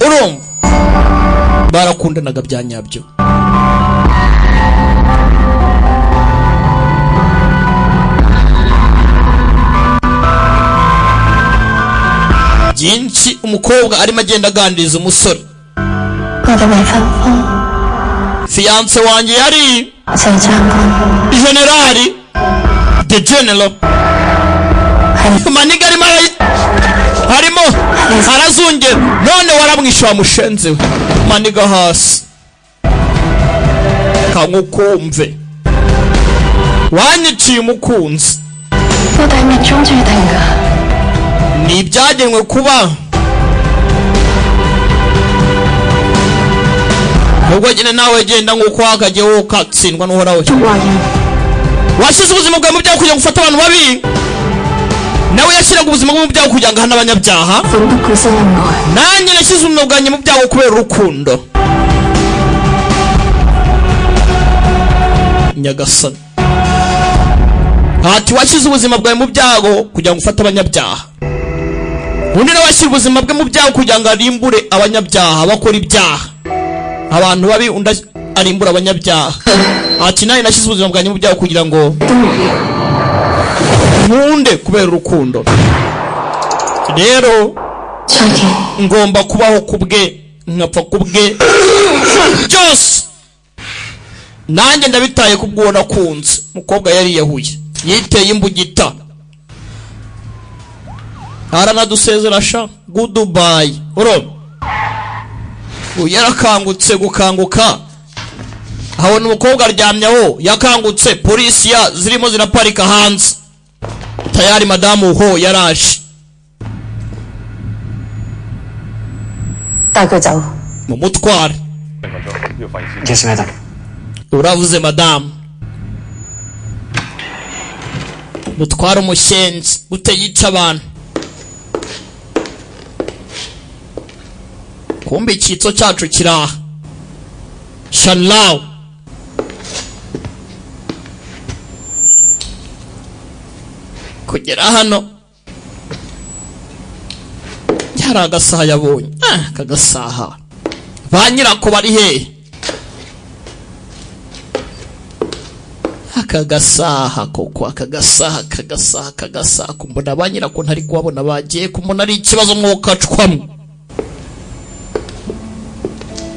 urumva barakundanaga bya nyabyo byinshi umukobwa arimo agenda aganiriza umusore 我哋未分科， fiance wanjye yari 就係唱歌， generali the general maniga harimo arazungera none waramwishe wamushenze we maniga hasi kangukumve wanyiciye umukunzi 我哋係命中注定㗎。 ni ibyagenwe kuba ubwo nyine nawe genda nk'uko wakagiye wowe ukatsindwa n'uhorawe washyize ubuzima bwawe mu byaha kugira ngo ufate abantu babi nawe yashyiraga ubuzima bwe mu byaha kugira ngo ahane abanyabyaha nanjye nashyize ubuzima bwanjye mu byaha kubera urukundo nyagasani ati washyize ubuzima bwawe mu byago kugira ngo ufate abanyabyaha undi nawe washyira ubuzima bwe mu byago kugira ngo arimbure abanyabyaha bakora ibyaha abantu babi undi arimbura abanyabyaha ati nawe nashyize ubuzima bwanjye mu byago kugira ngo nkunde kubera urukundo rero ngomba kubaho kubwe nkapfa kubwe byose nanjye ndabitaye kubwo nakunze umukobwa yari yahuye yiteye imbugita aranadusezera sha goodbye urumva yarakangutse gukanguka abona umukobwa aryamyeho yakangutse polisi zirimo ziraparika hanze tayari madamu ho yaraje 帶佢走。 mumutware Yes, madam. uravuze madamu mutware umushenzi gute yica abantu kumbe icyitso cyacu kiraha shalom kugera hano yari agasaha yabonye akagasaha ba nyirako bari hehe akagasaha koko akagasaha kumbona ba nyirako ntari kubabona bagiye kumbona ari ikibazo mwuka cwamwe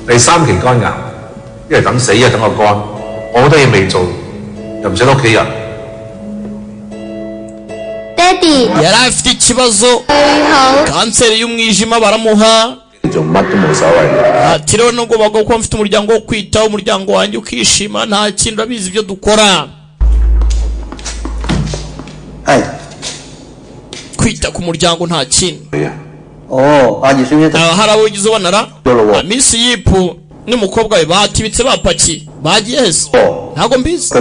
第三期肝癌，一係等死，一係等個肝，我好多嘢未做，又唔使屋企人。yari afite ikibazo kanseri y'umwijima baramuha 做乜都冇所謂。 ati rero nubwo bagomba kuba mfite umuryango wo kwitaho umuryango wanjye ukishima nta kintu urabizi ibyo dukora kwita ku muryango nta kintu hari abo ugize ubonara minsi yipu n'umukobwa we batibitse bapakiye bagiye heza ntabwo mbizi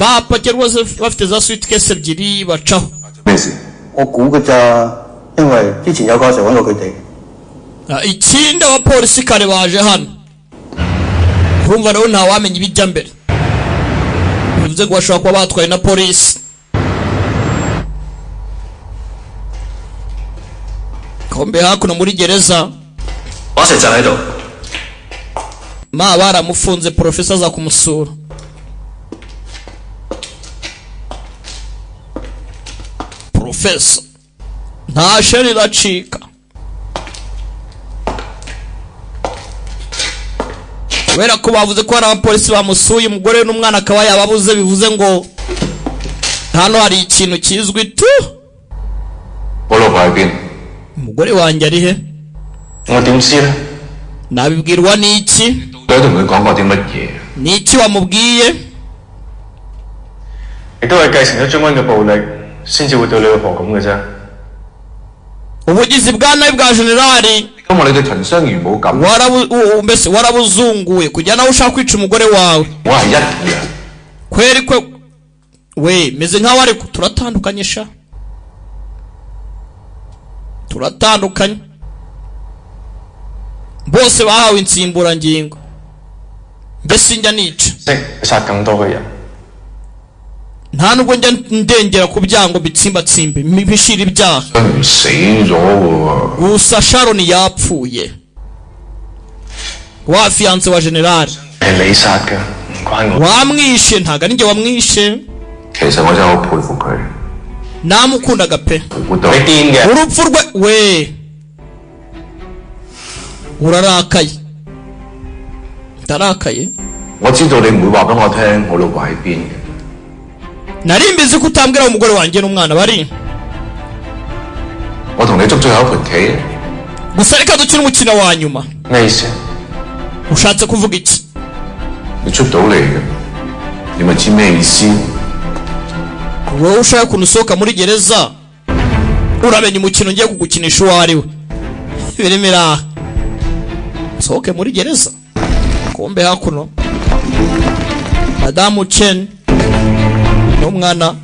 bapakiye rwose bafite za suitcase ebyiri bacaho 咩事？我估嘅咋，因為之前有個阿 Sir 揾過佢哋。 ikindi abapolisi kare baje hano urumva rero ntawamenya ibijya mbere bivuze ngo bashobora kuba batwaye na polisi kombe hakuno muri gereza ma baramufunze profesa aza kumusura professor nta sheri racika kubera ko bavuze ko hari abapolisi bamusuye umugore n'umwana akaba yababuze bivuze ngo hano hari ikintu kizwi tu umugore wanjye ari he nabibwirwa n'iki n'iki wamubwiye ubugizi bwa nabi bwa generali mbese warabuzunguye kujya nawe ushaka kwica umugore wawe kweri kwe we meze nkaho ariko turatandukanye sha turatandukanye bose bahawe insimburangingo mbese njya nica nta nubwo njya ndengera ku byango bitsimbatsimbe mpishira ibyaha gusa Sharon yapfuye wa fiance wa generali wamwishe ntago ari njye wamwishe namukundaga pe urupfu rwe we urarakaye ndarakaye nari mbizi ko utambwira umugore wanjye n'umwana bari gusa reka dukine umukino wa nyuma ushatse kuvuga iki wowe ushaka ukuntu usohoka muri gereza uramenya umukino ngiye kugukinisha uwo ari we biremera usohoke muri gereza kumbe hakuno Madamu Chen n'umwana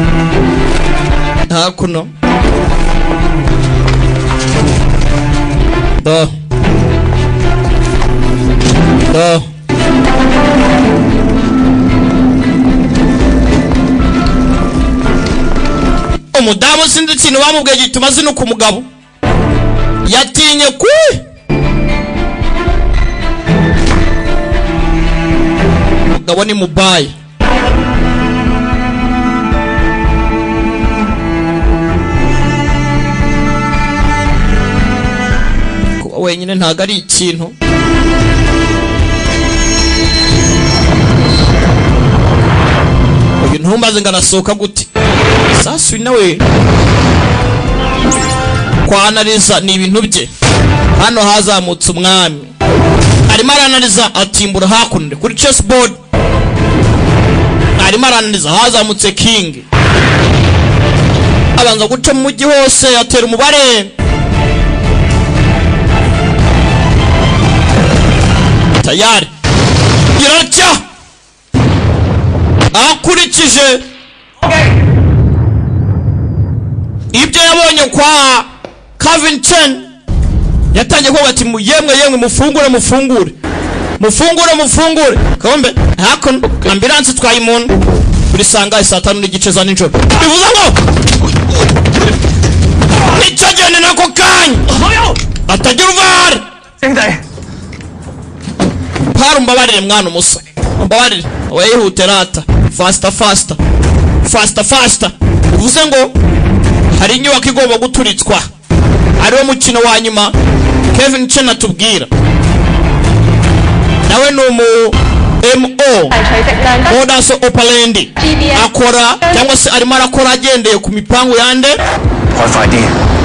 hakuno da umudamu sinzi ikintu bamubwiye gituma zinuka umugabo yatinye kwe umugabo ni mubaye kuba wenyine ntago ari ikintu uyu ntumbaze ngo arasohoka gute sasu nawe kwanariza ni ibintu bye hano hazamutse umwami arimo aranariza atimbura hakuno kuri chessboard arimo aranariza hazamutse king abanza guca mu mujyi hose atera umubare tayari giratya akurikije ibyo yabonye kwa Kevin Chen yatangiye kuvuga ati yemwe mufungure kombe hakuno ambulance twaye umuntu kuri sanga saa 5:30 za nijoro bivuze ngo nicyo gene nako kanya atagira uvar paru mbabarire mwana umusa mbabarire weyihute rata faster uvuze ngo hari inyubako igomba guturitswa ariwo mukino wa nyuma Kevin Chen atubwira nawe ni MO Modus Operandi akora cyangwa se arimo arakora agendeye ku mipango yande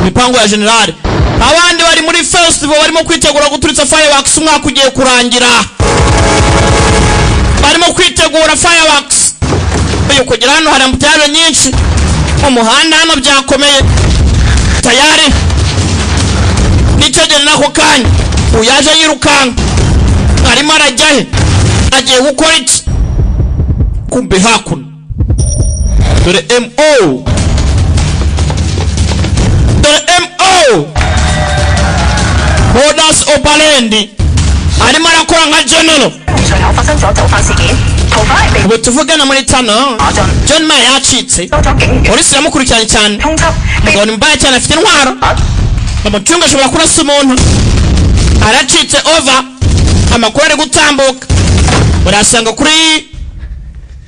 mipango ya general abandi bari muri festival barimo kwitegura guturitsa fireworks umwaka ugiye kurangira barimo kwitegura fireworks uyu kugira hano hari amutaro nyinshi umuhanda hano byakomeye tayari nicegere nako kanya uyaje yirukanka arimo arajyahe agiye gukora iki kumbe hakuno dore MO Modus Operandi arimo arakora nka general ubu tuvugana muri tano John Ma yacitse polisi iramukurikiranye cyane ngo ni mbaya cyane afite intwaro bamutunga ashobora kurasa umuntu aracitse over amakuru ari gutambuka urasanga kuri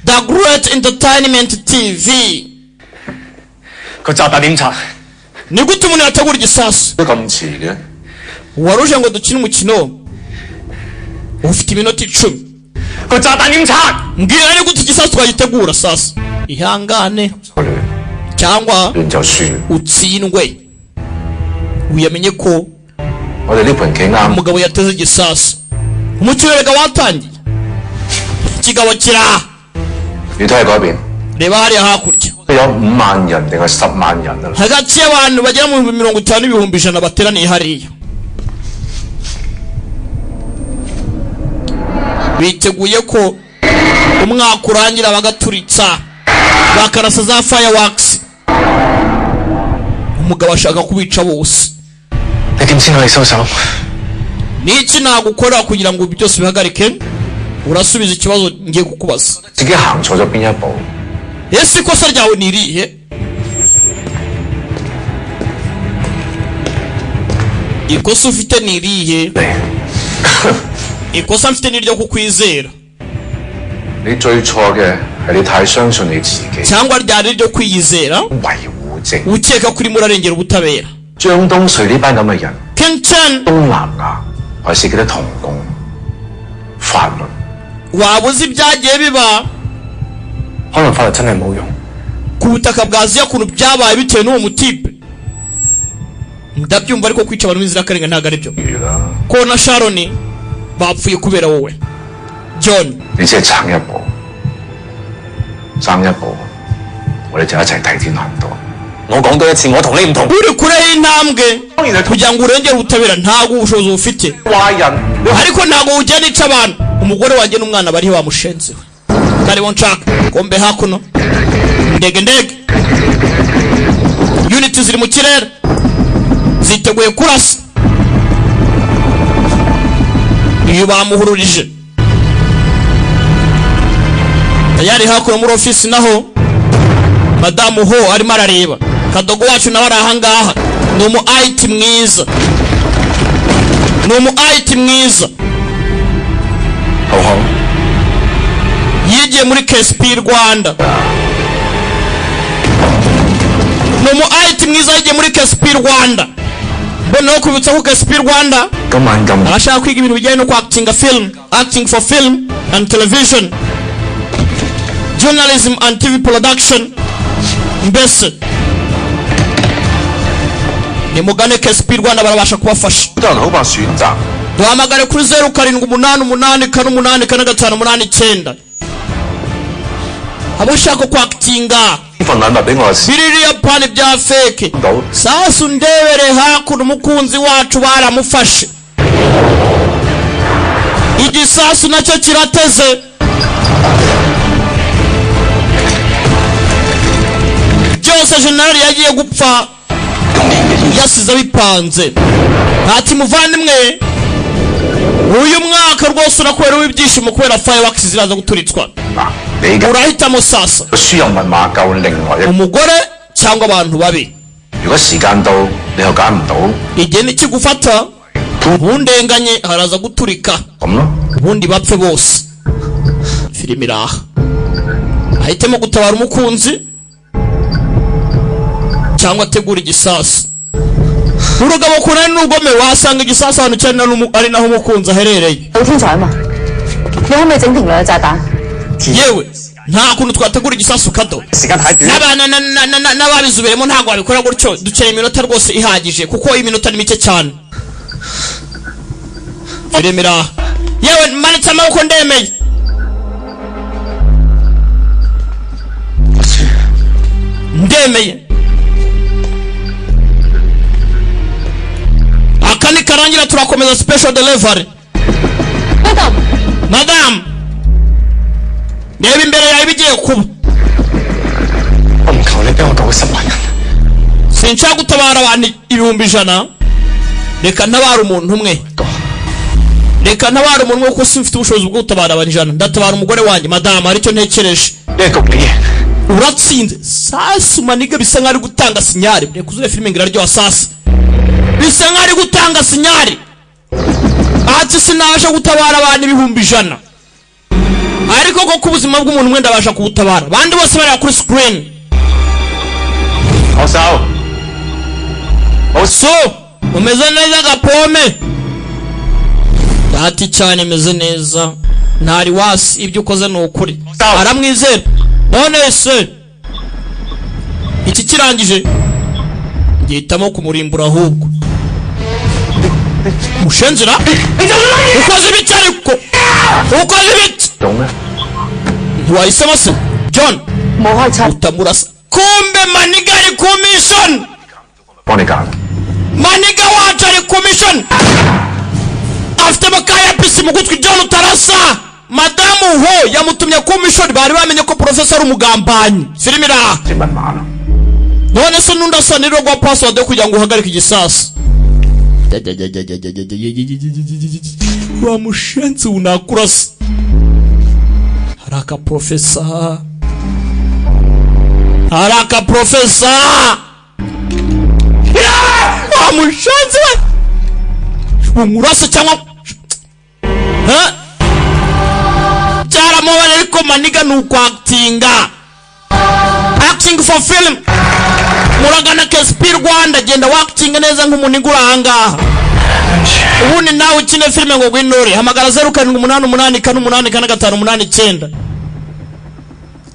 The Great Entertainment TV 個炸彈點拆？ ni gute umuntu yategura igisasu咁遲嘅？ waruje ngo dukine umukino ufite iminota 10 個炸彈點拆 mbwira ni gute igisasu twagitegura sasa ihangane cyangwa utsindwe uyamenye ko umugabo yateze igisasu umukino rega watangiye ikigabo kira 你睇下嗰邊， reba hariya hakurya 有5萬人定係10萬人啊？ hagati y'abantu bagera mu 50 n'ibihumbi 100 bateraniye hariya biteguye ko umwaka urangira bagaturitsa bakarasa za fireworks umugabo ashaka kubica bose 你點先可以收手？ niki nagukora kugira ngo byose bihagarike urasubiza ikibazo ngiye kukubaza 自己行錯咗邊一步？ ese ikosa ryawe ni irihe ikosa ufite ni irihe ikosa mfite ni ryo kukwizera 你最錯嘅係你太相信你自己， cyangwa ryari ryo kwiyizera 維護正， ukeka kuri murarengera ubutabera 張東瑞呢班咁嘅人， King Chen 東南亞還是幾多童工法律？ waba uzi ibyagiye biba 可能法律真係冇用。 ku butaka bwa Aziya kuntu byabaye bitewe n'uwo mutipe ndabyumva ariko kwica abantu b'inzirakarengane ntabwo ari byo ko na Sharon bapfuye kubera wowe John 你只係爭一步，爭一步，我哋就一齊替天行道。 我講多一次，我同你唔同。 uri kure y'intambwe kugira ngo urengere ubutabera ntabwo ubushobozi bufite ariko ntabwo ugenda ica abantu umugore wanjye n'umwana bari bamushenzewe karibo nshaka kombe hakuno ndege unit ziri mu kirere ziteguye kurasa iyo bamuhururije yari hakuno muri ofisi naho madamu ho arimo arareba kadogo wacu nawe ari ahangaha ni umu IT mwiza yigiye muri KSP Rwanda ni umu IT mwiza yigiye muri KSP Rwanda boneho kubitsa ko KSP Rwanda arashaka kwiga ibintu bijyanye no acting for film and television, journalism and TV production. Mbese ni mugane KSP Rwanda barabasha kubafasha. Duhamagare kuri 0788 abashaka ko actinga biririya pane bya fake sasa undebere hakuno umukunzi wacu baramufashe igisasu nacyo kirateze byose generali yagiye gupfa yasize bipanze ati muvandimwe uyu mwaka rwose urakwera w'ibyishimo kubera fireworks ziraza guturitswa urahitamo sasa umugore cyangwa abantu babi igihe nikigufata ntundenganye haraza guturika ubundi bapfe bose filimi iraha ahitemo gutabara umukunzi cyangwa ategura igisasu urugabo kunani n'ubwome wasanga igisasu ahantu cyane ari naho umukunzi aherereye yewe nta kuntu twategura igisasu kado n'ababizuberemo ntabwo babikora gutyo dukeneye iminota rwose ihagije kuko iminota ni mike cyane firemera yewe manitse amaboko ndemeye akani karangira turakomeza special delivery. Madam reba imbere yawe bigiye kuba sinshaka gutabara abantu 100,000 reka ntabara umuntu umwe kuko simfite ubushobozi bwo gutabara abantu 100 ndatabara umugore wanjye madam aricyo ntekereje uratsinze sasa maniga bisa nk'ari gutanga sinyari reka uzure filime ngira ryo sasa bisa nk'ari gutanga sinyari ati sinaje gutabara abantu 100,000 ariko ko kubuzima bw'umuntu mwenda basha kubutabara bandi bose bari kuri screen So umeze neza gapome ati cyane meze neza ntari wasi ibyo ukoze ni ukuri aramwizera none se iki kirangije ngihitamo kumurimbura ahubwo mushenjera ukoze ibiki ariko ukoze ibiki ntiwahisemo se John utamurasa kumbe maniga ari ku mission maniga wacu ari ku mission afite makaya pisi mu gutwi John utarasa madamu ho yamutumye ku mission bari bamenye ko professor umugambanyi filimira none se nundasa niro gwa password yo kugira ngo uhagarike igisasa wa mushenzi unakurasa haraka professor wa mushenzi umurasa cyangwa cyaramubare ariko maniga nuko acting for film muragana Kespir Rwanda genda acting neza nk'umuntu ahangaha ubundi nawe ukine filime ngo gwinore hamagara 0788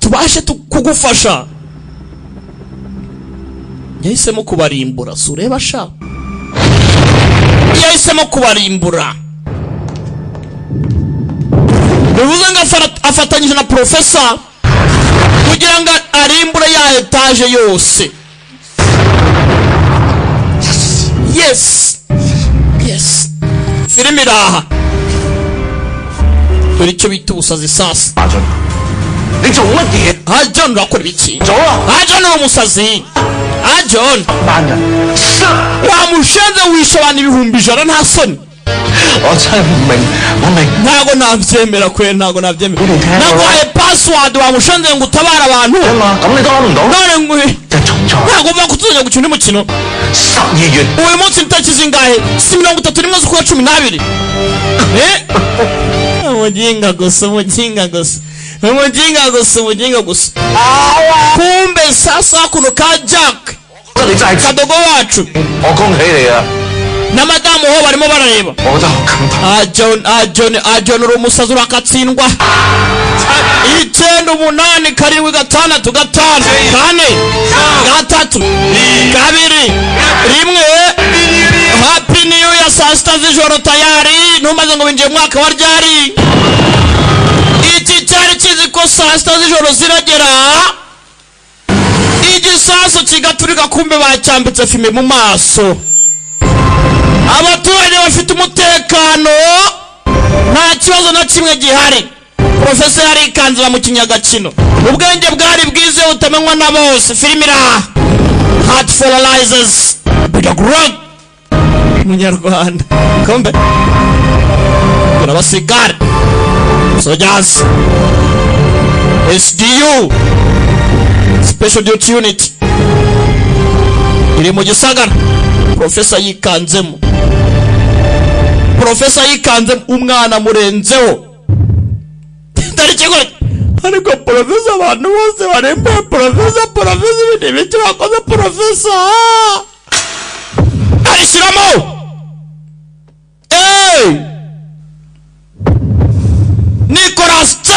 tubashe kugufasha yahisemo kubarimbura sureba sha yahisemo kubarimbura bivuze ngo afatanyije na professor kugira ngo arimbure ya etage yose yes filime iraha dore icyo bita ubusazi sasa John urakora ibiki John uri umusazi John wamushenze wishe abantu 100,000 nta soni ntago nabyemera kwe ntago nabyemera nagwaye password wamushenze ngo utabara abantu none ngwe ntago mva kutunya gukina umukino uyu munsi nitaki zingahe 31 z'ukwa 12 umuginga gusa kumbe sasa kuno ka Jack kadogo wacu na madamu ho barimo barareba John uri umusazi urakatsindwa 9 8 7 6 5 4 3 2 1 happy new year saa 6 z'ijoro tayari ntumaze ngo winjiye mwaka wa ryari iki cyari kizi ko saa 6 z'ijoro ziragera igisaso kigaturika kumbe bacyambitse filime mu maso abaturage bafite umutekano nta kibazo na kimwe gihari professor yarikanzira mu kinyagakino ubwenge bwari bwize utamenywa na bose filime Heart for Realizers Bidagurag Munyarwanda kombe abasigara soldiers SDU Special Duty Unit iri mu gisagara professor yikanzemo umwana murenzeho tariki gute ariko professor abantu bose baremba professor ibintu bakoze professor arishiramo Nicolas T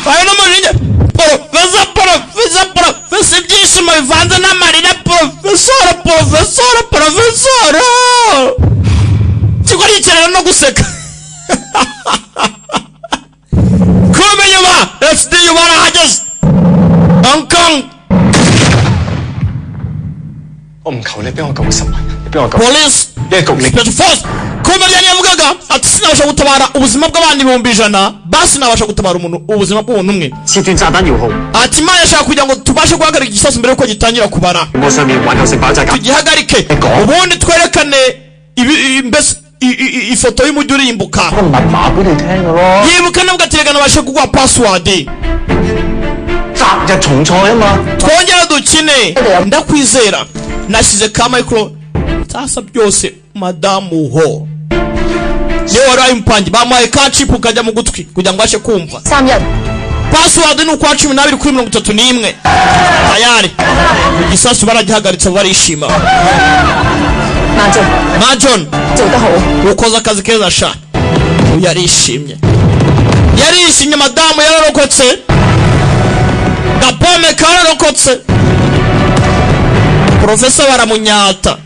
Fayino murinje professor ibyishimo bivanze n'amarira professor kigori cyane no guseka kumenya ba SDU barahageze Hong Kong 我唔求你俾我90萬，你俾我90。 Police 一局你 Special Force kumenya yavugaga ati sinabasha gutabara ubuzima bw'abandi 100,000 basi nabasha gutabara umuntu ubuzima bw'umuntu umwe 切斷炸彈搖號。 ati Imana yashaka kugira ngo tubashe guhagarika igisasu mbere yuko gitangira kubara 我上面環球性爆炸架。 tugihagarike ubundi twerekane mbese ifoto y'umujyi urimbuka yibuka nabwo ategana bashe kugwa password 擇日重賽啊嘛。 twongera dukine ndakwizera nashyize ka micro sasa byose madamu ho niwe wari wayimpangi bamuhaye ka chip kajya mu gutwi kugira ngo ashe kumva 3 日 password ni ukwa 12 kuri 31 tayari igisasu baragihagaritse barishima Majon ukoza akazi keza sha yarishimye madamu yararokotse Gapome kararokotse Professor baramunyata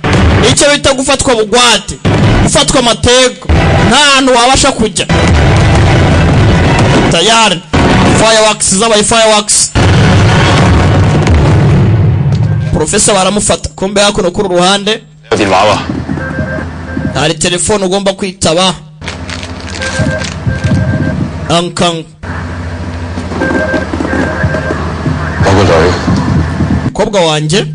icyo bita gufatwa bugwate gufatwa amatego nta hantu wabasha kujya tayari fireworks zabaye fireworks Professor baramufata kumbe yako no kuri ruhande hari telefone ugomba kwitaba Ankang kobwa wanje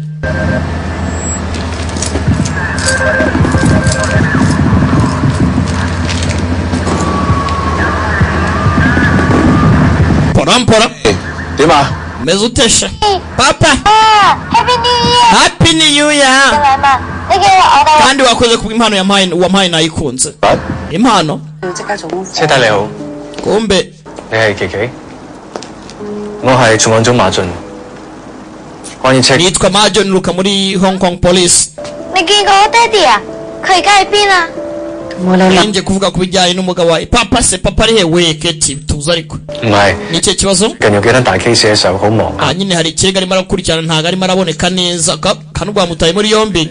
Porampora Dima mezutesha papa Happy New Year kandi wakoze ku impano ya wampaye nayikunze impano車太你好 kumbe 你係琪琪我係重案組馬俊關於車 nitwa Majon luka muri Hong Kong Police 你見過我爹哋啊？佢而家喺邊啊？ Nje kuvuga kubijyanye n'umugabo wawe papa se papa ari he weketi tuza ariko 唔係 nicyo kibazo 近有幾單大 case 嘅時候好忙 nyine hari ikirego arimo arakurikirana ntago arimo araboneka neza kandi rwamutaye muri yombi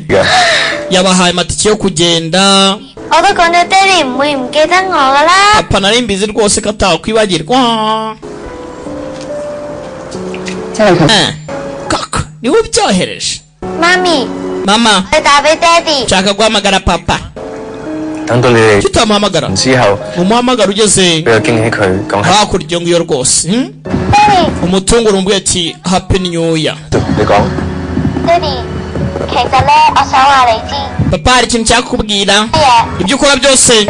yabahaye amatike yo kugenda 我都講咗爹哋唔會唔記得我㗎啦。 papa nari mbizi rwose ko atakwibagirwa kaka niwe ubyohereje 媽咪 mama 你打俾爹哋。 nshaka guhamagara papa 等到你哋 tutamuhamagara 之後 umuhamagara ugeze 俾個驚喜佢講 hakurya ngiyo rwose umutungo urumbwiye ati Happy New Year 你講 爹哋，其實咧，我想話你知。 papa hari ikintu cyakubwira ibyo ukora byose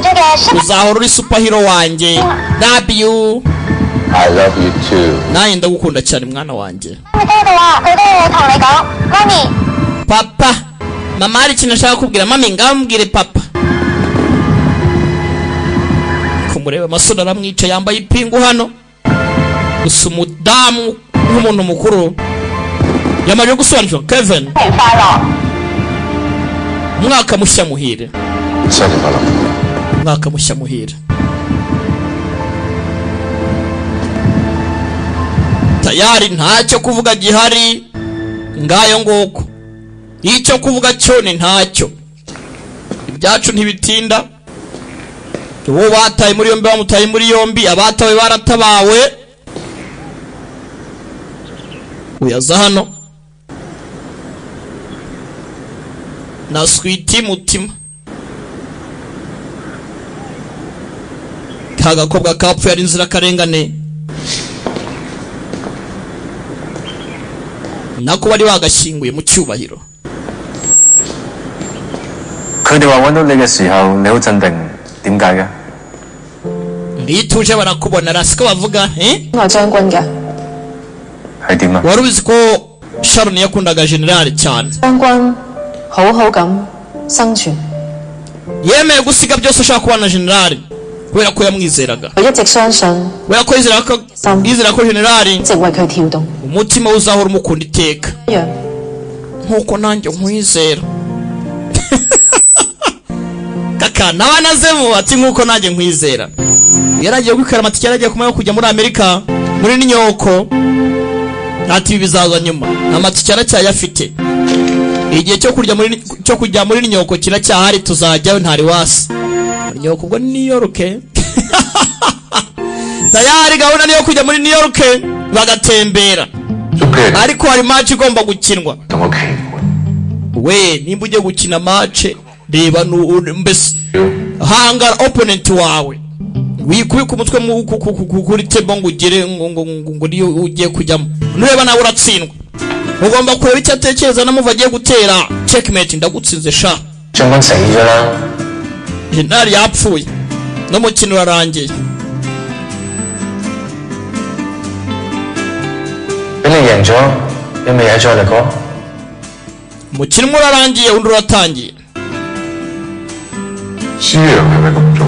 uzahora uri superhero wanjye love you I love you too. nanjye ndagukunda cyane mwana wanjye 爹哋話佢都會同你講，媽咪。 papa mama hari ikintu ashaka kubwira mami ngambwire papa kumureba amasoni aramwica yambaye ipingu hano gusa umudamu nk'umuntu mukuru yamaze gusobanukirwa Kevin umwaka mushya muhire umwaka mushya muhire tayari ntacyo kuvuga gihari ngayo ngoko icyo kuvuga cyo ni ntacyo ibyacu ntibitinda uwo bataye muri yombi bamutaye muri yombi abatawe baratabawe uyaza hano na Sweetie mutima kagakobwa kapfu yari inzira karengane nako bari bagashyinguye mu cyubahiro 佢哋話揾到你嘅時候你好鎮定點解嘅 ituje barakubona rasiko bavuga我將軍嘅 係點啊 wari uzi ko Sharon yakundaga general cyane 將軍好好咁生存 yemeye gusiga byose ashaka kubana general kubera ko yamwizeraga 我一直相信 kubera ko yizera ko general 一直為佢跳動 umutima uzahora umukunda iteka nkuko nanjye nkwizera kaka nabanazemo ati nkuko nanjye nkwizera yaragiye gukora amatike yaragiye kumenya kujya muri Amerika muri Ninyoko ati bizaza nyuma amatike aracyayafite igihe cyo kujya muri Ninyoko kiracyahari tuzajyayo ntari wasi Ninyoko ubwo New York tayari gahunda niyo kujya muri New York bagatembera ariko hari match igomba gukinwa we nimba ujye gukina match reba mbese hangara opponent wawe wikubika umutwe kuri table ngo ugere ngo niyo ugiye kujyamo nureba nawe uratsindwa ugomba kureba icyo atekereza namuva agiye gutera checkmate ndagutsinze sha 將軍死咗啦 General yapfuye no mukino urarangiye 俾你贏咗你咪嘢再嚟過 umukino urarangiye undi uratangiye 輸贏係咪咁重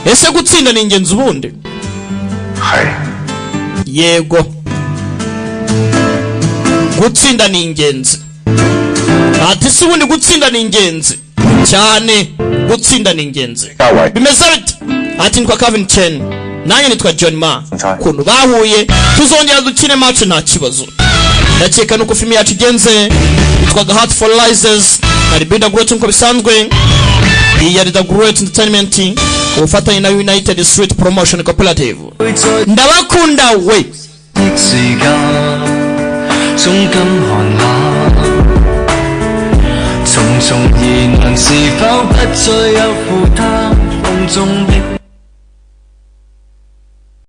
要？ ese gutsinda ni ingenzi ubundi 係。yego gutsinda ni ingenzi. Ati si ubundi gutsinda ni ingenzi cyane, gutsinda ni ingenzi. Bimeze bite? Ati nitwa Calvin Chen, nanjye nitwa John Ma. Kuntu bahuye tuzongera dukine match nta kibazo. Ndakeka nuko filimi yacu igenze, yitwaga Heart for Lies, ari Bida Great nko bisanzwe. Iyi yari The Great Entertainment, ubufatanye na United Street Promotion Cooperative. Ndabakunda we. 中今寒冷，重重疑難是否不再有負擔，夢中。